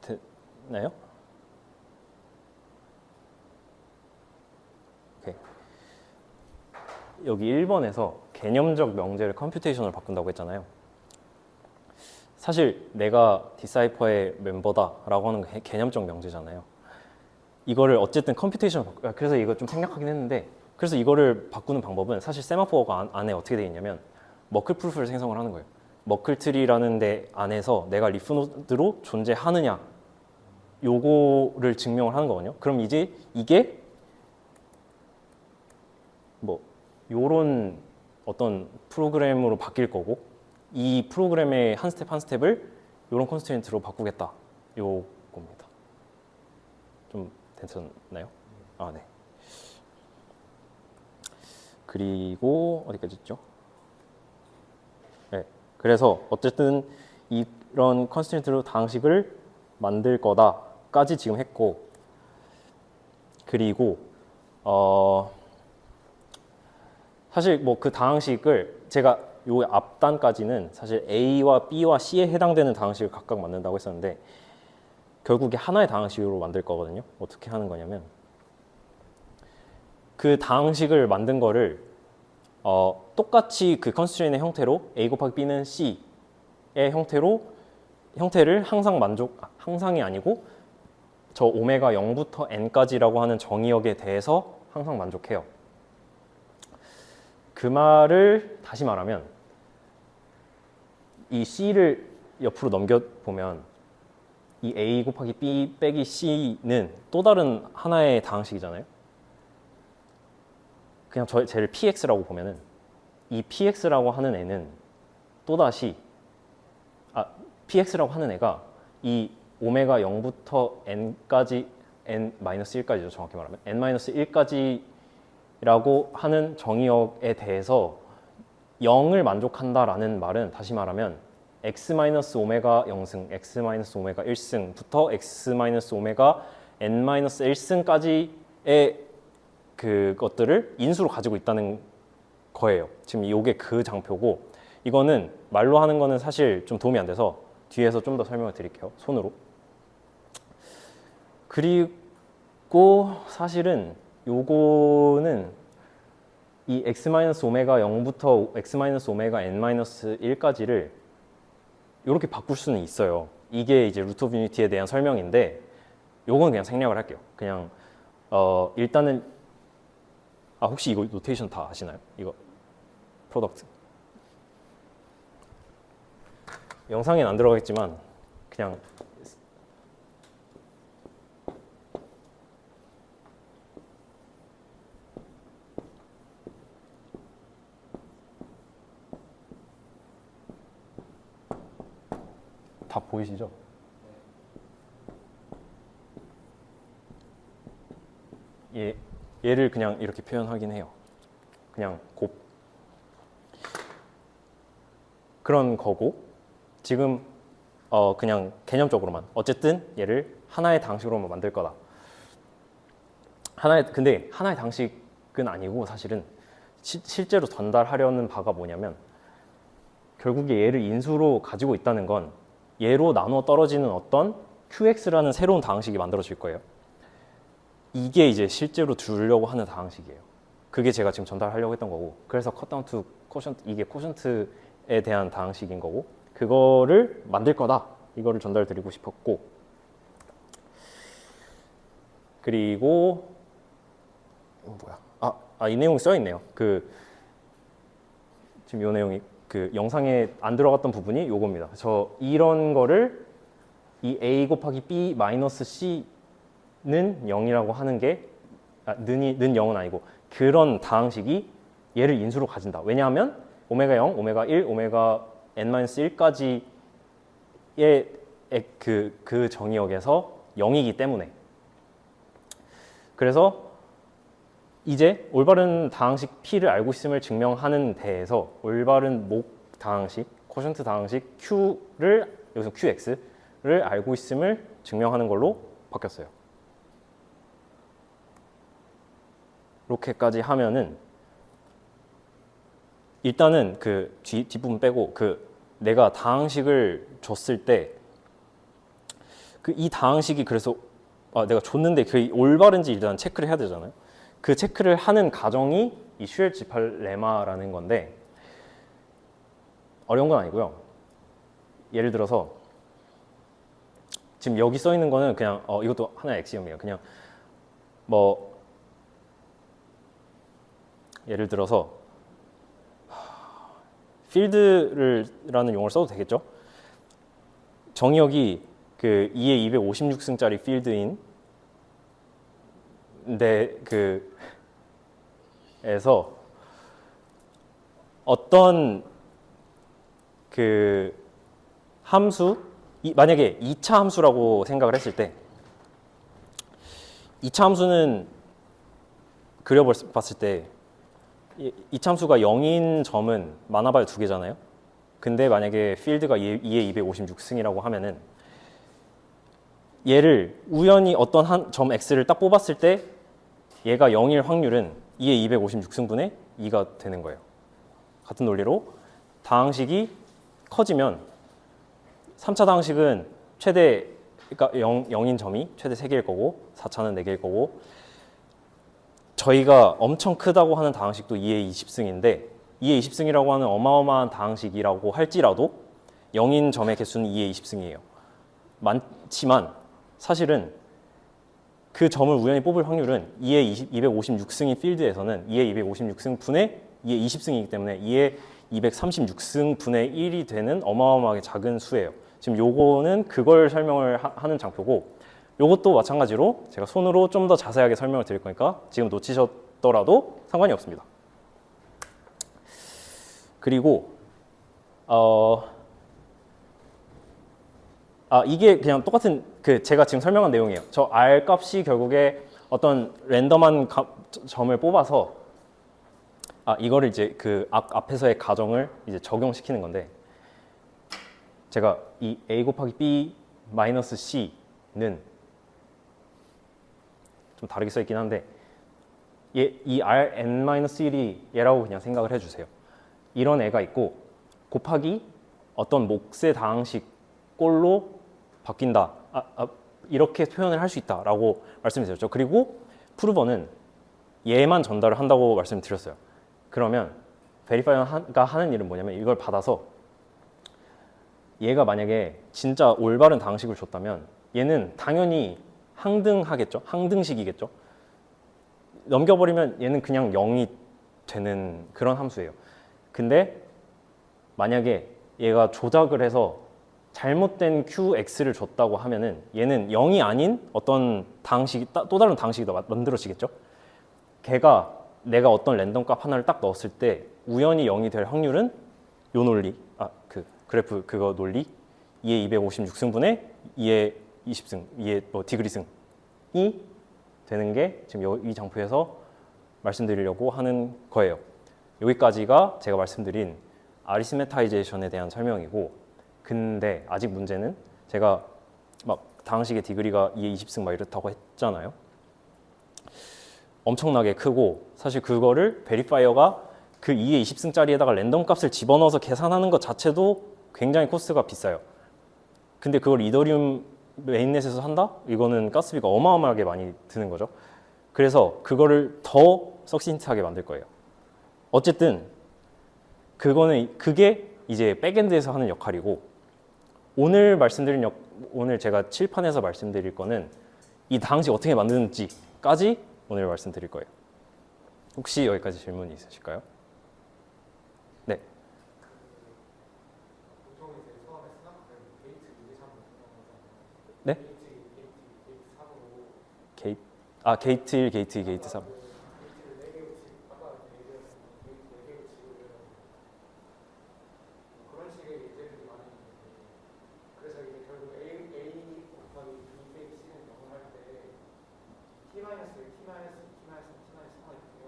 Speaker 1: 됐나요? 오케이. 여기 1번에서 개념적 명제를 컴퓨테이션으로 바꾼다고 했잖아요. 사실 내가 디사이퍼의 멤버다라고 하는 게 개념적 명제잖아요. 이거를 어쨌든 컴퓨테이션 그래서 이거 좀 생략하긴 했는데 그래서 이거를 바꾸는 방법은 사실 세마포어가 안에 어떻게 되어 있냐면 머클 프루프를 생성을 하는 거예요. 머클 트리라는 데 안에서 내가 리프 노드로 존재하느냐 요거를 증명을 하는 거거든요. 그럼 이제 이게 뭐 요런 어떤 프로그램으로 바뀔 거고 이 프로그램의 한 스텝 한 스텝을 요런 컨스트레인트로 바꾸겠다 요겁니다. 좀 괜찮나요? 아, 네. 그리고 어디까지 있죠? 네. 그래서 어쨌든 이런 컨스트레인트로 다항식을 만들 거다까지 지금 했고 그리고 사실 뭐 그 다항식을 제가 요 앞단까지는 사실 A와 B와 C에 해당되는 다항식을 각각 만든다고 했었는데 결국에 하나의 다항식으로 만들 거거든요. 어떻게 하는 거냐면 그 다항식을 만든 거를 똑같이 그 컨스트레인의 형태로 A 곱하기 B는 C의 형태를 항상이 아니고 저 오메가 0부터 n까지라고 하는 정의역에 대해서 항상 만족해요. 그 말을 다시 말하면 이 C를 옆으로 넘겨보면 이 A 곱하기 B 빼기 C는 또 다른 하나의 다항식이잖아요. 그냥 쟤를 PX라고 보면은 이 PX라고 하는 애는 또다시 PX라고 하는 애가 이 오메가 0부터 n까지 n-1까지죠. 정확히 말하면 n-1까지라고 하는 정의역에 대해서 0을 만족한다라는 말은 다시 말하면 x-오메가 0승, x-오메가 1승부터 x-오메가 n-1승까지의 그것들을 인수로 가지고 있다는 거예요. 지금 이게 그 장표고 이거는 말로 하는 거는 사실 좀 도움이 안 돼서 뒤에서 좀 더 설명을 드릴게요. 손으로. 그리고 사실은 요거는 이 x-오메가 0부터 x-오메가 n-1까지를 이렇게 바꿀 수는 있어요. 이게 이제 루트 오브 유니티에 대한 설명인데 요건 그냥 생략을 할게요. 그냥 일단은 혹시 이거 노테이션 다 아시나요? 이거 프로덕트 영상엔 안 들어가겠지만 그냥 다 보이시죠? 얘를 그냥 이렇게 표현하긴 해요. 그냥 그런 거고 지금 그냥 개념적으로만 어쨌든 얘를 하나의 다항식으로만 만들 거다. 근데 하나의 다항식은 아니고 사실은 실제로 전달하려는 바가 뭐냐면 결국에 얘를 인수로 가지고 있다는 건 얘로 나눠 떨어지는 어떤 QX라는 새로운 다항식이 만들어질 거예요. 이게 이제 실제로 두려고 하는 다항식이에요. 그게 제가 지금 전달하려고 했던 거고 그래서 컷다운 투 코션트 이게 코션트에 대한 다항식인 거고 그거를 만들 거다. 이거를 전달드리고 싶었고 그리고 이 내용이 써 있네요. 지금 이 내용이 그 영상에 안 들어갔던 부분이 요겁니다. 저 이런 거를 이 A 곱하기 B 마이너스 C는 0이라고 하는 게 는 0은 아니고 그런 다항식이 얘를 인수로 가진다. 왜냐하면 오메가 0, 오메가 1, 오메가 n-1까지의 그 정의역에서 0이기 때문에 그래서 이제 올바른 다항식 P를 알고 있음을 증명하는 데에서 올바른 목 다항식, 코션트 다항식 Q를 여기서 QX를 알고 있음을 증명하는 걸로 바뀌었어요. 이렇게까지 하면은 일단은 그 뒷부분 빼고 그 내가 다항식을 줬을 때 그 이 다항식이 그래서 내가 줬는데 그 올바른지 일단 체크를 해야 되잖아요. 그 체크를 하는 과정이 이 슈엘지팔 레마라는 건데 어려운 건 아니고요. 예를 들어서 지금 여기 써 있는 거는 그냥 이것도 하나의 엑시엄이에요. 그냥 뭐 예를 들어서 필드라는 용어를 써도 되겠죠? 정의역이 그 2의 256승짜리 필드인 데 에서 어떤 그 함수 만약에 2차 함수라고 생각을 했을 때 2차 함수는 그려봤을 때 2차 함수가 0인 점은 많아봐야 2개잖아요. 근데 만약에 필드가 2의 256승이라고 하면은 얘를 우연히 어떤 한 점 x를 딱 뽑았을 때 얘가 0일 확률은 2의 256승분의 2가 되는 거예요. 같은 논리로 다항식이 커지면 3차 다항식은 최대 그러니까 0인 점이 최대 3개일 거고 4차는 4개일 거고 저희가 엄청 크다고 하는 다항식도 2의 20승인데 2의 20승이라고 하는 어마어마한 다항식이라고 할지라도 0인 점의 개수는 2의 20승이에요. 많지만 사실은 그 점을 우연히 뽑을 확률은 2의 256승인 필드에서는 2의 256승 분의 2의 20승이기 때문에 2의 236승 분의 1이 되는 어마어마하게 작은 수예요. 지금 요거는 그걸 설명을 하는 장표고 요것도 마찬가지로 제가 손으로 좀 더 자세하게 설명을 드릴 거니까 지금 놓치셨더라도 상관이 없습니다. 그리고 이게 그냥 똑같은 그 제가 지금 설명한 내용이에요. 저 R 값이 결국에 어떤 랜덤한 점을 뽑아서 이거를 이제 그 앞에서의 가정을 이제 적용시키는 건데 제가 이 A 곱하기 B 마이너스 C는 좀 다르게 써 있긴 한데 이 Rn-1이 얘라고 그냥 생각을 해주세요. 이런 애가 있고 곱하기 어떤 몫의 다항식 꼴로 바뀐다. 이렇게 표현을 할 수 있다라고 말씀드렸죠. 그리고 프루버는 얘만 전달을 한다고 말씀드렸어요. 그러면 베리파이어가 하는 일은 뭐냐면 이걸 받아서 얘가 만약에 진짜 올바른 다항식을 줬다면 얘는 당연히 항등하겠죠. 항등식이겠죠. 넘겨버리면 얘는 그냥 0이 되는 그런 함수예요. 근데 만약에 얘가 조작을 해서 잘못된 QX를 줬다고 하면은 얘는 0이 아닌 어떤 다항식이 또 다른 다항식이 만들어지겠죠. 걔가 내가 어떤 랜덤 값 하나를 딱 넣었을 때 우연히 0이 될 확률은 요 논리, 그 그래프 그거 논리 2의 256승분의 2의 20승, 2의 디그리승이 되는 게 지금 이 장표에서 말씀드리려고 하는 거예요. 여기까지가 제가 말씀드린 아리스메타이제이션에 대한 설명이고 근데 아직 문제는 제가 막 다항식의 디그리가 2의 20승 막 이렇다고 했잖아요. 엄청나게 크고 사실 그거를 베리파이어가 그 2의 20승짜리에다가 랜덤 값을 집어넣어서 계산하는 것 자체도 굉장히 코스트가 비싸요. 근데 그걸 이더리움 메인넷에서 한다? 이거는 가스비가 어마어마하게 많이 드는 거죠. 그래서 그거를 더 석신트하게 만들 거예요. 어쨌든 그게 이제 백엔드에서 하는 역할이고 오늘 제가 칠판에서 말씀드릴 거는 이 다항식 어떻게 만드는지까지 오늘 말씀드릴 거예요. 혹시 여기까지 질문이 있으실까요? 네.
Speaker 3: 보통 이제 처음에 스나프는 게이트 유리 사고
Speaker 1: 네?
Speaker 3: 게이트 사고로
Speaker 1: 게이트 1, 게이트 2, 게이트 3.
Speaker 3: 게이트를 4개로 치 아까 얘기했던 게이트 4개로 치고 그런 식의 예제들이 많이 있는데 그래서 이게 결국 A 곱하기 B 빼기 C는 0을 할 때 T-1, T-1, T-1, T-1 이렇게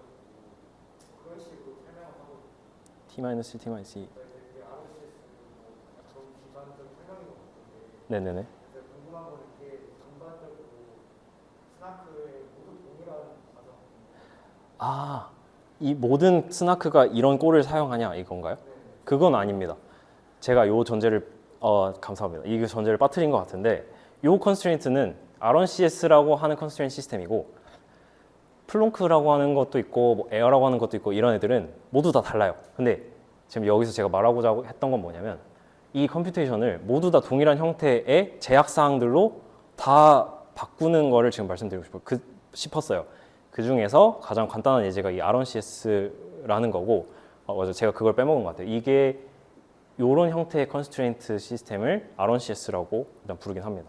Speaker 1: t-1, t-2.
Speaker 3: 이게 RCS 그런 기반적 설명인 것 같은데
Speaker 1: 네네네.
Speaker 3: 그래서 궁금한 건 이게 전반적으로 스나크의 모두 동일한 과정.
Speaker 1: 아, 이 모든 스나크가 이런 꼴을 사용하냐 이건가요? 그건 아닙니다. 제가 요 전제를 감사합니다. 이 전제를 빠뜨린 것 같은데 요 컨스트레인트는 RCS라고 하는 컨스트레인트 시스템이고 플롱크라고 하는 것도 있고 뭐 에어라고 하는 것도 있고 이런 애들은 모두 다 달라요. 근데 지금 여기서 제가 말하고자 했던 건 뭐냐면 이 컴퓨테이션을 모두 다 동일한 형태의 제약 사항들로 다 바꾸는 거를 지금 말씀드리고 싶었어요. 그 중에서 가장 간단한 예제가 이 RCS라는 거고 맞아, 제가 그걸 빼먹은 것 같아요. 이게 이런 형태의 컨스트레인트 시스템을 RCS라고 일단 부르긴 합니다.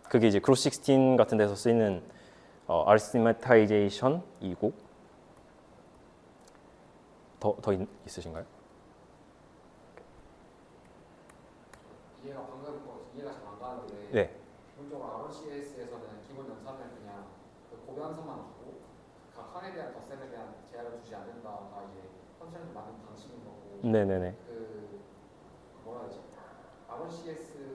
Speaker 1: 그게 이제 그로스 16 같은 데서 쓰이는 arithmetization 이고 더 있으신가요?
Speaker 2: 이해가 방금 이해가 잘 안 가는데
Speaker 1: 네.
Speaker 2: 기본적으로 RCS에서는 기본 연산을 그냥 그 고변성만 두고 각 칸에 대한 덧셈에 대한 제약을 두지 않는다가 이제 컨스트레인트 만든 방식인 거고
Speaker 1: 네네네.
Speaker 2: 그 뭐라 하지? RCS가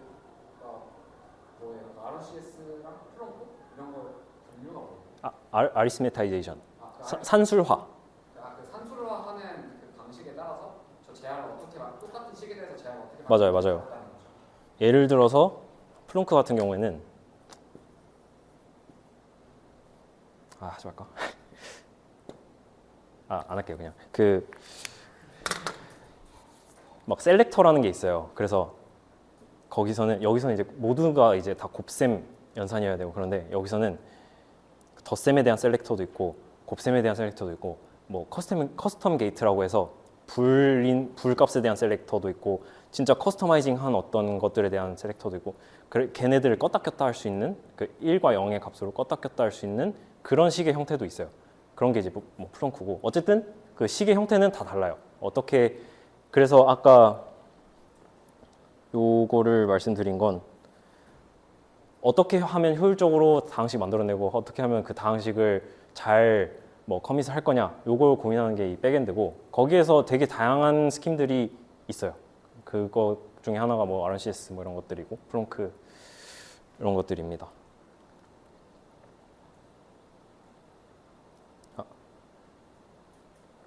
Speaker 2: 뭐예요? RCS랑 플렁크 이런 걸 분류가 뭐예요?
Speaker 1: arithmetization.
Speaker 2: 그
Speaker 1: 산술화.
Speaker 2: 그 산술화하는 그 방식에 따라서 저 제약을 어떻게 똑같은 식에 대해서 제약을 어떻게
Speaker 1: 맞아요.
Speaker 2: 만드는지 알았다는 거죠.
Speaker 1: 예를 들어서 플롱크 같은 경우에는 하지 말까? 안 할게요. 그냥 막 셀렉터라는 게 있어요. 그래서 여기서는 이제 모두가 이제 다 곱셈 연산이어야 되고 그런데 여기서는 덧셈에 대한 셀렉터도 있고 곱셈에 대한 셀렉터도 있고 뭐 커스텀 게이트라고 해서 불값에 대한 셀렉터도 있고 진짜 커스터마이징한 어떤 것들에 대한 셀렉터도 있고 걔네들을 껐다 켰다 할 수 있는 그 1과 0의 값으로 껐다 켰다 할 수 있는 그런 식의 형태도 있어요. 그런 게 이제 뭐 플렁크고 어쨌든 그 식의 형태는 다 달라요. 어떻게 그래서 아까 요거를 말씀드린 건 어떻게 하면 효율적으로 다항식 만들어내고 어떻게 하면 그 다항식을 잘 뭐 커밋을 할 거냐 요걸 고민하는 게 이 백엔드고 거기에서 되게 다양한 스킴들이 있어요. 그거 중에 하나가 뭐 RCS 뭐 이런 것들이고 플렁크 이런 것들입니다.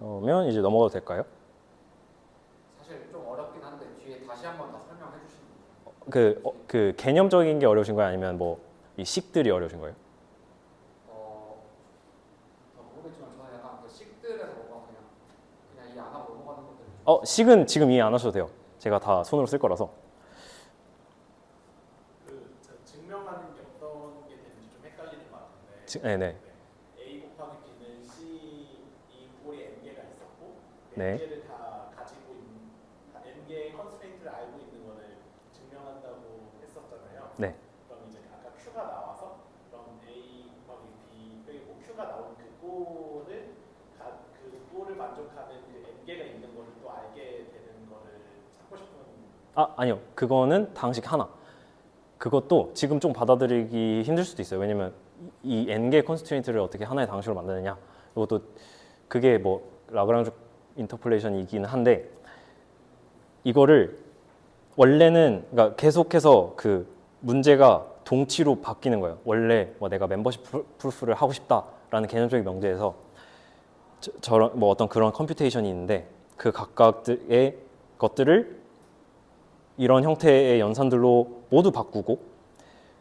Speaker 1: 그러면 이제 넘어가도 될까요?
Speaker 2: 사실 좀 어렵긴 한데 뒤에 다시 한번 더 설명해 주시면
Speaker 1: 그 개념적인 게 어려우신 거예요? 아니면 뭐 이 식들이 어려우신 거예요?
Speaker 2: 모르겠지만 저는 약간 그 식들에서 뭔가 그냥 이해 안 하고 넘어가는 것들
Speaker 1: 식은 지금 이해 안 하셔도 돼요. 제가 다 손으로 쓸 거라서.
Speaker 3: 증명하는 게 어떤 게 되는지 좀 헷갈리는 것 같은데.
Speaker 1: 네네.
Speaker 3: A 곱하기 B는 C 이 꼴이 n개가 있었고
Speaker 1: 네.
Speaker 3: n개를 다 가지고 있는 n개의 컨스트레인트를 알고 있는 거를 증명한다고 했었잖아요.
Speaker 1: 네.
Speaker 3: 그럼 이제 아까 Q가 나와서 그럼 A 곱하기 B 그리고 Q가 나온 그 꼴을 그 꼴을 만족하는 그 n개가 있는 거를 또 알게 되는 거를 찾고 싶은.
Speaker 1: 아니요. 그거는 다항식 하나. 그것도 지금 좀 받아들이기 힘들 수도 있어요. 왜냐면 이 n개 컨스트레인트를 어떻게 하나의 다항식으로 만드느냐. 이것도 그게 뭐 라그랑주 인터폴레이션이긴 한데 이거를 원래는 그러니까 계속해서 그 문제가 동치로 바뀌는 거예요. 원래 뭐 내가 멤버십 프루프를 하고 싶다라는 개념적인 명제에서 저런 뭐 어떤 그런 컴퓨테이션이 있는데 그 각각의 것들을 이런 형태의 연산들로 모두 바꾸고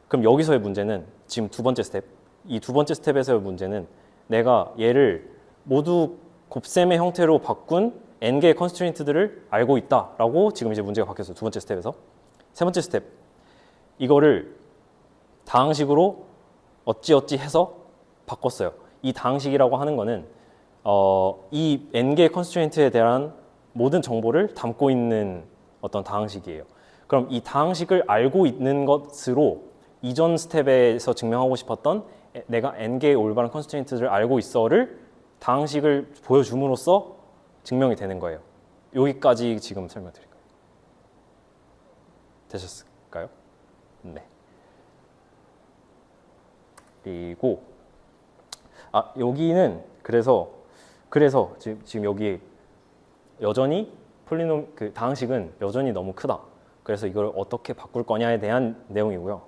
Speaker 1: 그럼 여기서의 문제는 지금 두 번째 스텝 이 두 번째 스텝에서의 문제는 내가 얘를 모두 곱셈의 형태로 바꾼 n개의 컨스트레인트들을 알고 있다라고 지금 이제 문제가 바뀌었어요. 두 번째 스텝에서. 세 번째 스텝 이거를 다항식으로 어찌어찌 해서 바꿨어요. 이 다항식이라고 하는 거는 이 n개의 컨스트레인트에 대한 모든 정보를 담고 있는 어떤 다항식이에요. 그럼 이 다항식을 알고 있는 것으로 이전 스텝에서 증명하고 싶었던 내가 n개의 올바른 컨스트레인트를 알고 있어를 다항식을 보여줌으로써 증명이 되는 거예요. 여기까지 지금 설명드릴 거예요. 되셨을까요? 네. 그리고 여기는 그래서 지금 여기 여전히 그 다항식은 여전히 너무 크다. 그래서 이걸 어떻게 바꿀 거냐에 대한 내용이고요.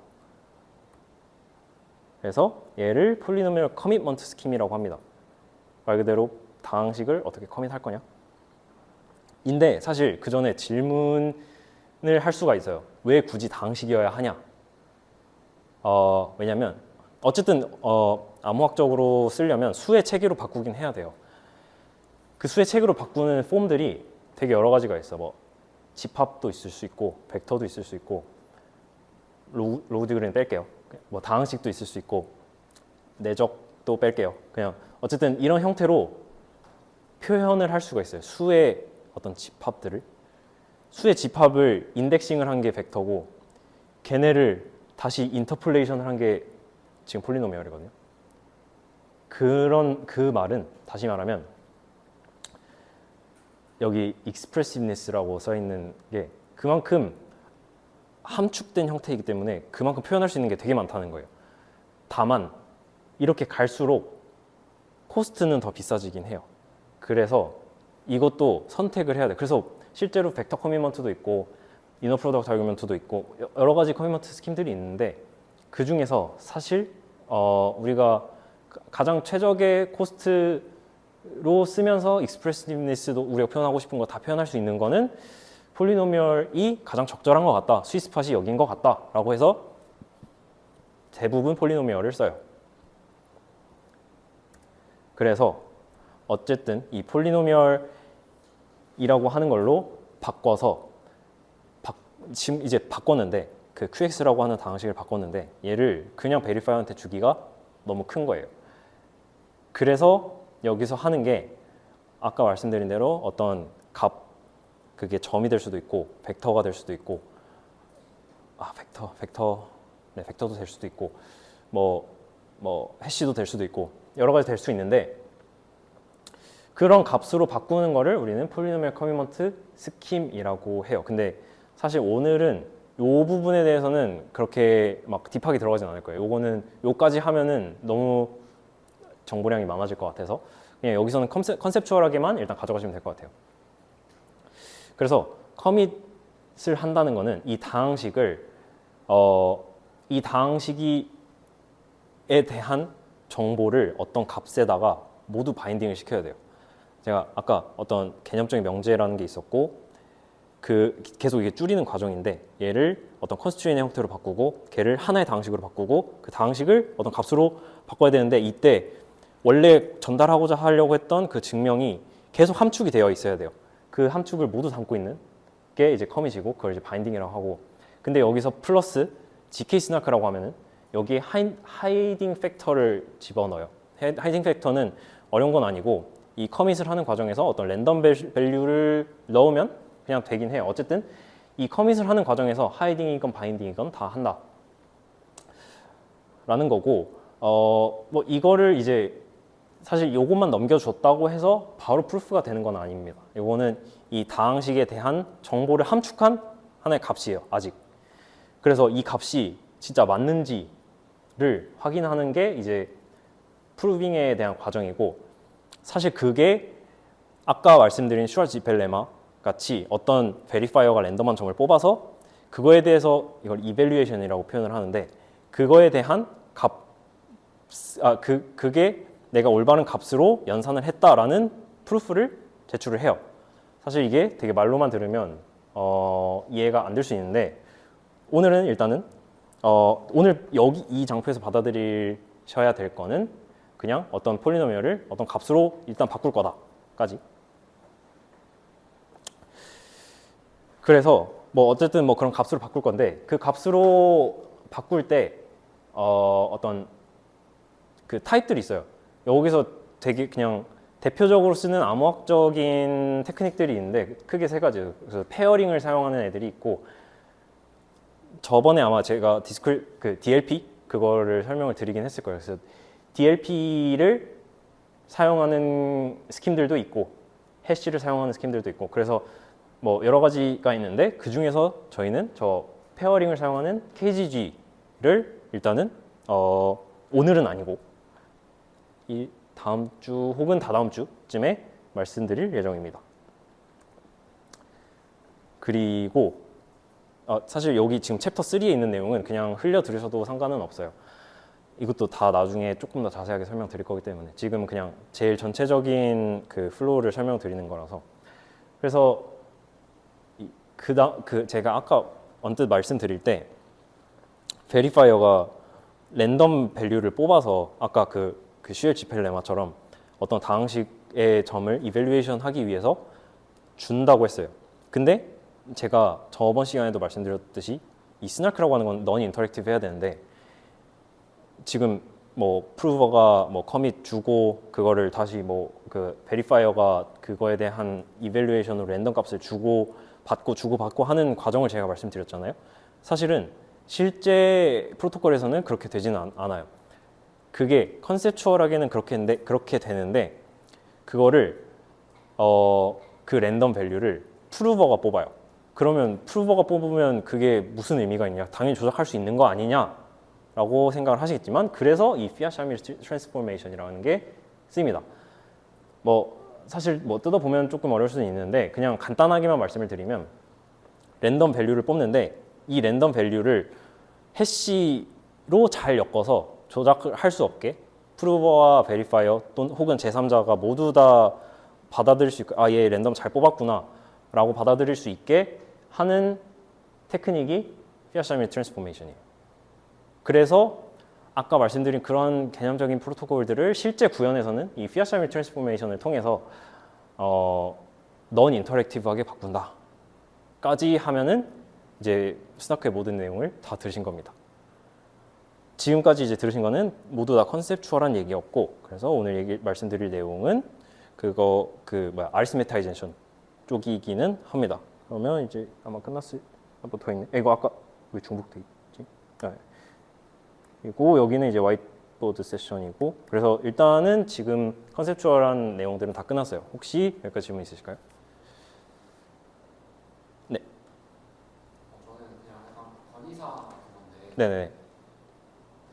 Speaker 1: 그래서 얘를 폴리노미얼 커밋먼트 스킴이라고 합니다. 말 그대로 다항식을 어떻게 커밋할 거냐. 인데 사실 그 전에 질문을 할 수가 있어요. 왜 굳이 다항식이어야 하냐? 왜냐면 어쨌든 암호학적으로 쓰려면 수의 체계로 바꾸긴 해야 돼요. 그 수의 체계로 바꾸는 폼들이 되게 여러 가지가 있어. 뭐 집합도 있을 수 있고, 벡터도 있을 수 있고, 로우 디그리는 뺄게요. 뭐 다항식도 있을 수 있고, 내적도 뺄게요. 그냥 어쨌든 이런 형태로 표현을 할 수가 있어요. 수의 어떤 집합들을. 수의 집합을 인덱싱을 한 게 벡터고, 걔네를 다시 인터폴레이션을 한 게 지금 폴리노미얼이거든요. 그 말은 다시 말하면 여기 expressiveness라고 써 있는 게 그만큼 함축된 형태이기 때문에 그만큼 표현할 수 있는 게 되게 많다는 거예요. 다만 이렇게 갈수록 코스트는 더 비싸지긴 해요. 그래서 이것도 선택을 해야 돼. 그래서 실제로 벡터 커밋먼트도 있고 이너 프로덕트 아규먼트도 있고 여러 가지 커밋먼트 스킴들이 있는데 그 중에서 사실 우리가 가장 최적의 코스트로 쓰면서 익스프레시브니스도 우리가 표현하고 싶은 거 다 표현할 수 있는 거는 폴리노미얼이 가장 적절한 것 같다. 스위스팟이 여긴 것 같다라고 해서 대부분 폴리노미얼을 써요. 그래서 어쨌든 이 폴리노미얼이라고 하는 걸로 바꿔서 지금 이제 바꿨는데 그 QX라고 하는 다항식을 바꿨는데 얘를 그냥 베리파이어한테 주기가 너무 큰 거예요. 그래서 여기서 하는 게 아까 말씀드린 대로 어떤 값 그게 점이 될 수도 있고 벡터가 될 수도 있고 벡터도 될 수도 있고 뭐 해시도 될 수도 있고 여러 가지 될 수 있는데 그런 값으로 바꾸는 거를 우리는 폴리노미얼 커밋먼트 스킴이라고 해요. 근데 사실 오늘은 이 부분에 대해서는 그렇게 막 딥하게 들어가진 않을 거예요. 요거는 요까지 하면은 너무 정보량이 많아질 것 같아서 그냥 여기서는 컨셉추얼하게만 일단 가져가시면 될 것 같아요. 그래서 커밋을 한다는 거는 이 다항식을 이 다항식에 대한 정보를 어떤 값에다가 모두 바인딩을 시켜야 돼요. 제가 아까 어떤 개념적인 명제라는 게 있었고 계속 이게 줄이는 과정인데 얘를 어떤 컨스트레인의 형태로 바꾸고 걔를 하나의 다항식으로 바꾸고 그 다항식을 어떤 값으로 바꿔야 되는데 이때 원래 전달하고자 하려고 했던 그 증명이 계속 함축이 되어 있어야 돼요. 그 함축을 모두 담고 있는 게 이제 커밋이고 그걸 이제 바인딩이라고 하고 근데 여기서 플러스 GK 스나크라고 하면은 여기에 하이딩 팩터를 집어넣어요. 하이딩 팩터는 어려운 건 아니고 이 커밋을 하는 과정에서 어떤 랜덤 밸류를 넣으면 그냥 되긴 해요. 어쨌든 이 커밋을 하는 과정에서 하이딩이건 바인딩이건 다 한다 라는 거고 뭐 이거를 이제 사실 요것만 넘겨줬다고 해서 바로 프루프가 되는 건 아닙니다. 요거는 이 다항식에 대한 정보를 함축한 하나의 값이에요. 아직. 그래서 이 값이 진짜 맞는지를 확인하는 게 이제 프루빙에 대한 과정이고 사실 그게 아까 말씀드린 슈왈츠-지펠 레마 같이 어떤 베리파이어가 랜덤한 점을 뽑아서 그거에 대해서 이걸 이밸류에이션이라고 표현을 하는데 그거에 대한 그게 내가 올바른 값으로 연산을 했다라는 프루프를 제출을 해요. 사실 이게 되게 말로만 들으면 이해가 안 될 수 있는데 오늘은 일단은 오늘 여기 이 장표에서 받아들이셔야 될 거는 그냥 어떤 폴리노미얼을 어떤 값으로 일단 바꿀 거다까지. 그래서 뭐 어쨌든 뭐 그런 값으로 바꿀 건데 그 값으로 바꿀 때 어떤 그 타입들이 있어요. 여기서 되게 그냥 대표적으로 쓰는 암호학적인 테크닉들이 있는데 크게 세 가지예요. 그래서 페어링을 사용하는 애들이 있고 저번에 아마 제가 DLP 그거를 설명을 드리긴 했을 거예요. 그래서 DLP를 사용하는 스킴들도 있고 해시를 사용하는 스킴들도 있고 그래서 뭐 여러 가지가 있는데 그 중에서 저희는 저 페어링을 사용하는 KGG를 일단은 오늘은 아니고 이 다음 주 혹은 다다음 주쯤에 말씀드릴 예정입니다. 그리고 사실 여기 지금 챕터 3에 있는 내용은 그냥 흘려 들으셔도 상관은 없어요. 이것도 다 나중에 조금 더 자세하게 설명드릴 거기 때문에 지금은 그냥 제일 전체적인 그 플로우를 설명드리는 거라서. 그래서 제가 아까 언뜻 말씀드릴 때 베리파이어가 랜덤 밸류를 뽑아서 아까 그 슈엘 지펠 레마처럼 어떤 다항식의 점을 이밸류에이션 하기 위해서 준다고 했어요. 근데 제가 저번 시간에도 말씀드렸듯이 이 스나크라고 하는 건 넌 인터랙티브 해야 되는데 지금 뭐 프루버가 뭐 커밋 주고 그거를 다시 뭐 그 베리파이어가 그거에 대한 이밸류에이션으로 랜덤 값을 주고 받고 하는 과정을 제가 말씀드렸잖아요. 사실은 실제 프로토콜에서는 그렇게 되지는 않아요. 그게 컨셉추얼하게는 그렇게 되는데 그거를 그 랜덤 밸류를 프루버가 뽑아요. 그러면 프루버가 뽑으면 그게 무슨 의미가 있냐? 당연히 조작할 수 있는 거 아니냐라고 생각을 하시겠지만 그래서 이 피아샤밀 트랜스포메이션이라는 게 씁니다. 뭐 사실 뭐 뜯어보면 조금 어려울 수는 있는데 그냥 간단하게만 말씀을 드리면 랜덤 밸류를 뽑는데 이 랜덤 밸류를 해시로 잘 엮어서 조작할 수 없게 프루버와 베리파이어 또는 혹은 제3자가 모두 다 받아들일 수 있고 얘 랜덤 잘 뽑았구나 라고 받아들일 수 있게 하는 테크닉이 피아샤밀 트랜스포메이션이에요. 그래서 아까 말씀드린 그런 개념적인 프로토콜들을 실제 구현에서는 이 피아샤밀 트랜스포메이션을 통해서 넌 인터랙티브하게 바꾼다 까지 하면은 이제 스나크의 모든 내용을 다 들으신 겁니다. 지금까지 이제 들으신 거는 모두 다 컨셉추얼한 얘기였고 그래서 오늘 말씀드릴 내용은 아리스메타이제이션 쪽이기는 합니다. 그러면 이제 아마 끝났을 한번 더 있네. 이거 아까 왜 중복돼 있지? 네. 그리고 여기는 이제 화이트보드 세션이고 그래서 일단은 지금 컨셉추얼한 내용들은 다 끝났어요. 혹시 여기까지 질문 있으실까요? 네.
Speaker 2: 저는 그냥 약간 건의사항 같은 건데
Speaker 1: 네네.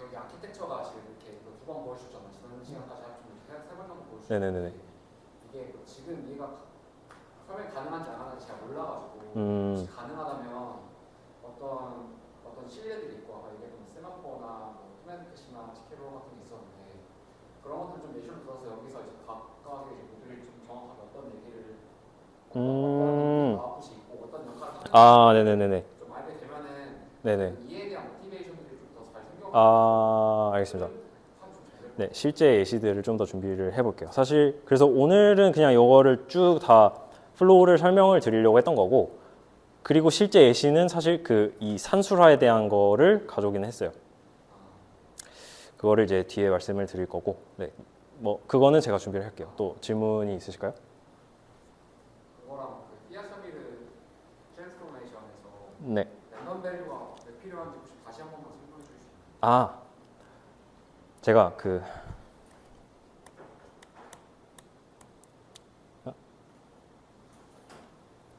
Speaker 2: 여기 아키텍처가 지금 이렇게 두 번 보여주셨잖아요. 지난 시간까지 합치면 세번 정도 보여주셨는데
Speaker 1: 네네네.
Speaker 2: 이게 지금 이해가 설명이 가능한지 안 하는지 잘 몰라가지고 혹시 가능하다면 어떤 신뢰들이 있고 아까 얘기했던 세마포나 뭐 투맨캐시나 치케로 같은 게 있었는데 그런 것들 좀 예시로 들어서 여기서 이제 각각의 모듈이 좀 정확하게 어떤 얘기를 어떤 아웃풋이 있고 어떤 역할을 하는지
Speaker 1: 네네네네.
Speaker 2: 좀 알게 되면은
Speaker 1: 네네.
Speaker 2: 이해에 대한 모티베이션들이 좀 더 잘 생겨.
Speaker 1: 알겠습니다. 네, 실제 예시들을 좀 더 준비를 해볼게요. 사실 그래서 오늘은 그냥 이거를 쭉 다 플로우를 설명을 드리려고 했던 거고 그리고 실제 예시는 사실 이 산술화에 대한 거를 가져오긴 했어요. 그거를 이제 뒤에 말씀을 드릴 거고 네, 뭐 그거는 제가 준비를 할게요. 또 질문이 있으실까요?
Speaker 2: 그거랑 그 피아샤미르 트랜스포메이션에서
Speaker 1: 네.
Speaker 2: 랜덤 밸류가 왜 필요한지 혹시 다시 한 번만 설명해 주실 수 있나요?
Speaker 1: 제가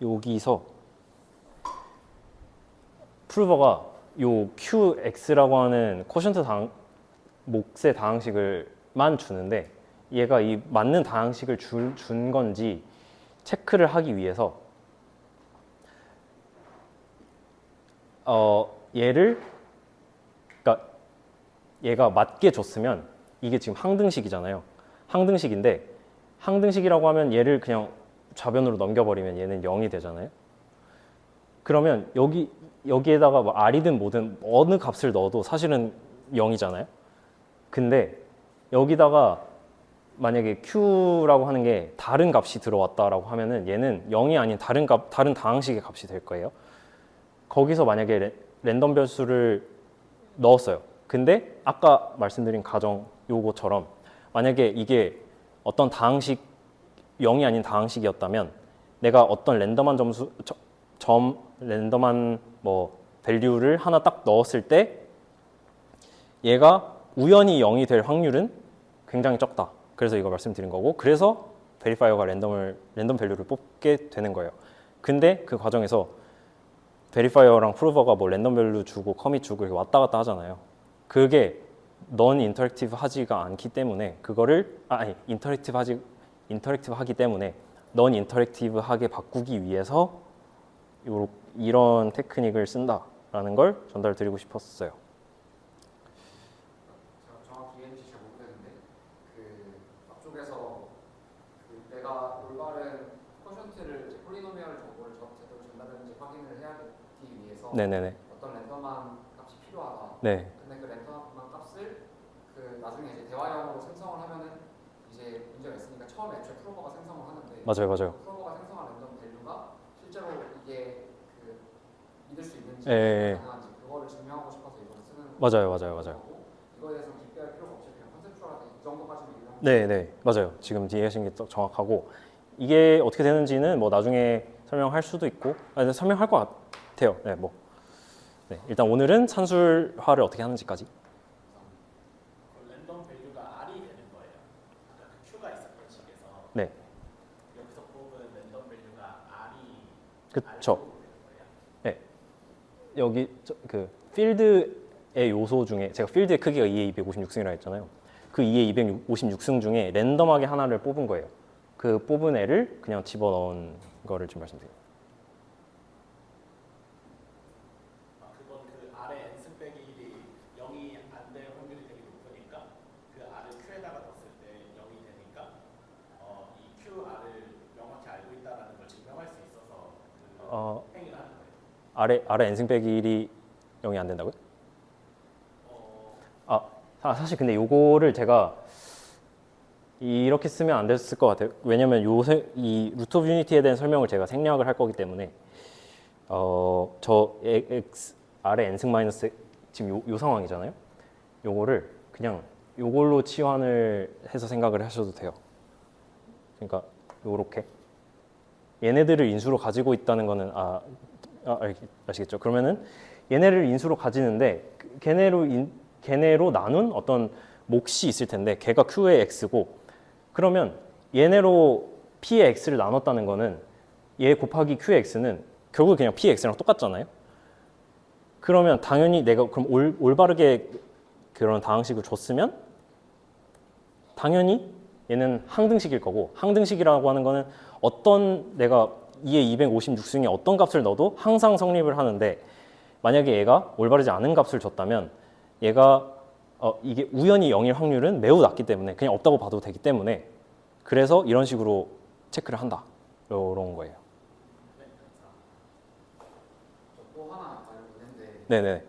Speaker 1: 여기서 프루버가 요 QX라고 하는 쿼션트 몫의 다항식을만 주는데 얘가 이 맞는 다항식을 준 건지 체크를 하기 위해서 그러니까 얘가 맞게 줬으면 이게 지금 항등식이잖아요. 항등식인데 항등식이라고 하면 얘를 그냥 좌변으로 넘겨버리면 얘는 0이 되잖아요. 그러면 여기에다가 뭐 R이든 뭐든 어느 값을 넣어도 사실은 0이잖아요. 근데 여기다가 만약에 Q라고 하는 게 다른 값이 들어왔다라고 하면은 얘는 0이 아닌 다른 다항식의 값이 될 거예요. 거기서 만약에 랜덤 변수를 넣었어요. 근데 아까 말씀드린 가정 요거처럼 만약에 이게 어떤 다항식 0이 아닌 다항식이었다면 내가 어떤 랜덤한 랜덤한 뭐 밸류를 하나 딱 넣었을 때 얘가 우연히 0이 될 확률은 굉장히 적다. 그래서 이거 말씀드린 거고 그래서 베리파이어가 랜덤 밸류를 뽑게 되는 거예요. 근데 그 과정에서 베리파이어랑 프루버가 뭐 랜덤 밸류 주고 커밋 주고 이렇게 왔다 갔다 하잖아요. 그게 넌 인터랙티브 하지가 않기 때문에 그거를 인터랙티브 하기 때문에 넌 인터랙티브하게 바꾸기 위해서 이런 테크닉을 쓴다라는 걸 전달드리고 싶었어요.
Speaker 2: 제가 정확히 이해했는지 잘 모르겠는데 그 앞쪽에서 그 내가 올바른 쿼션트를 이제 폴리노미얼 정보를 제대로 전달했는지 확인을 해야기 위해서
Speaker 1: 네네네.
Speaker 2: 어떤 랜덤한 값이 필요하다.
Speaker 1: 네.
Speaker 2: 근데 그 랜덤한 값을 그 나중에 이제 대화형으로 생성을 하면은 이제 문제가 있으니까 처음에 애초에 프로버가 생성을 하는데
Speaker 1: 맞아요, 맞아요.
Speaker 2: 프로버가 생성한 랜덤 밸류가 실제로 이게 그 믿을 수 있는지
Speaker 1: 예.
Speaker 2: 가능한지 그거를 증명하고 싶어서 이걸 쓰는
Speaker 1: 맞아요.
Speaker 2: 거고 이거에 대해서 깊게 할 필요가 없이 그냥 컨셉추얼하게 이 정도까지만 이해하면
Speaker 1: 네, 맞아요. 지금 이해하신 게 정확하고 이게 어떻게 되는지는 뭐 나중에 설명할 수도 있고 설명할 것 같아요. 네, 뭐 일단 오늘은 산술화를 어떻게 하는지까지.
Speaker 3: 그 랜덤 밸류가 R이 되는 거예요. 아까 그 Q가 있었던 식에서
Speaker 1: 네,
Speaker 3: 여기서 뽑은 랜덤 밸류가 R이
Speaker 1: 그쵸.
Speaker 3: R로 되는 거예요.
Speaker 1: 여기 그 필드의 요소 중에 제가 필드의 크기가 2의 256승이라 했잖아요. 그 2의 256승 중에 랜덤하게 하나를 뽑은 거예요. 그 뽑은 애를 그냥 집어넣은 거를 지금 말씀드려요.
Speaker 3: 그건 그 R의 n승 빼기 1이 0이 안 될 확률이 되게 높으니까 그 R을 Q에다가 넣었을 때 0이 되니까 이 QR을 명확히 알고 있다는 걸 증명할 수 있어서 그 행위를 하는 거예요.
Speaker 1: 아래 n승 빼기 1이 0이 안 된다고요? 사실 근데 요거를 제가 이렇게 쓰면 안 됐을 것 같아요. 왜냐면 이 루트 오브 유니티에 대한 설명을 제가 생략을 할 거기 때문에 저 x 아래 n승 마이너스 지금 요 상황이잖아요. 요거를 그냥 요걸로 치환을 해서 생각을 하셔도 돼요. 그러니까 요렇게 얘네들을 인수로 가지고 있다는 거는 아시겠죠? 그러면은 얘네를 인수로 가지는데 걔네로 나눈 어떤 몫이 있을 텐데 걔가 Q의 X고 그러면 얘네로 P의 X를 나눴다는 거는 얘 곱하기 Q의 X는 결국 그냥 P의 X랑 똑같잖아요. 그러면 당연히 내가 그럼 올바르게 그런 다항식을 줬으면 당연히 얘는 항등식일 거고 항등식이라고 하는 거는 어떤 내가 2의 256승에 어떤 값을 넣어도 항상 성립을 하는데 만약에 얘가 올바르지 않은 값을 줬다면 얘가 이게 우연히 0일 확률은 매우 낮기 때문에 그냥 없다고 봐도 되기 때문에 그래서 이런 식으로 체크를 한다. 이런 거예요.
Speaker 2: 또 하나 알고 있는데
Speaker 1: 네네.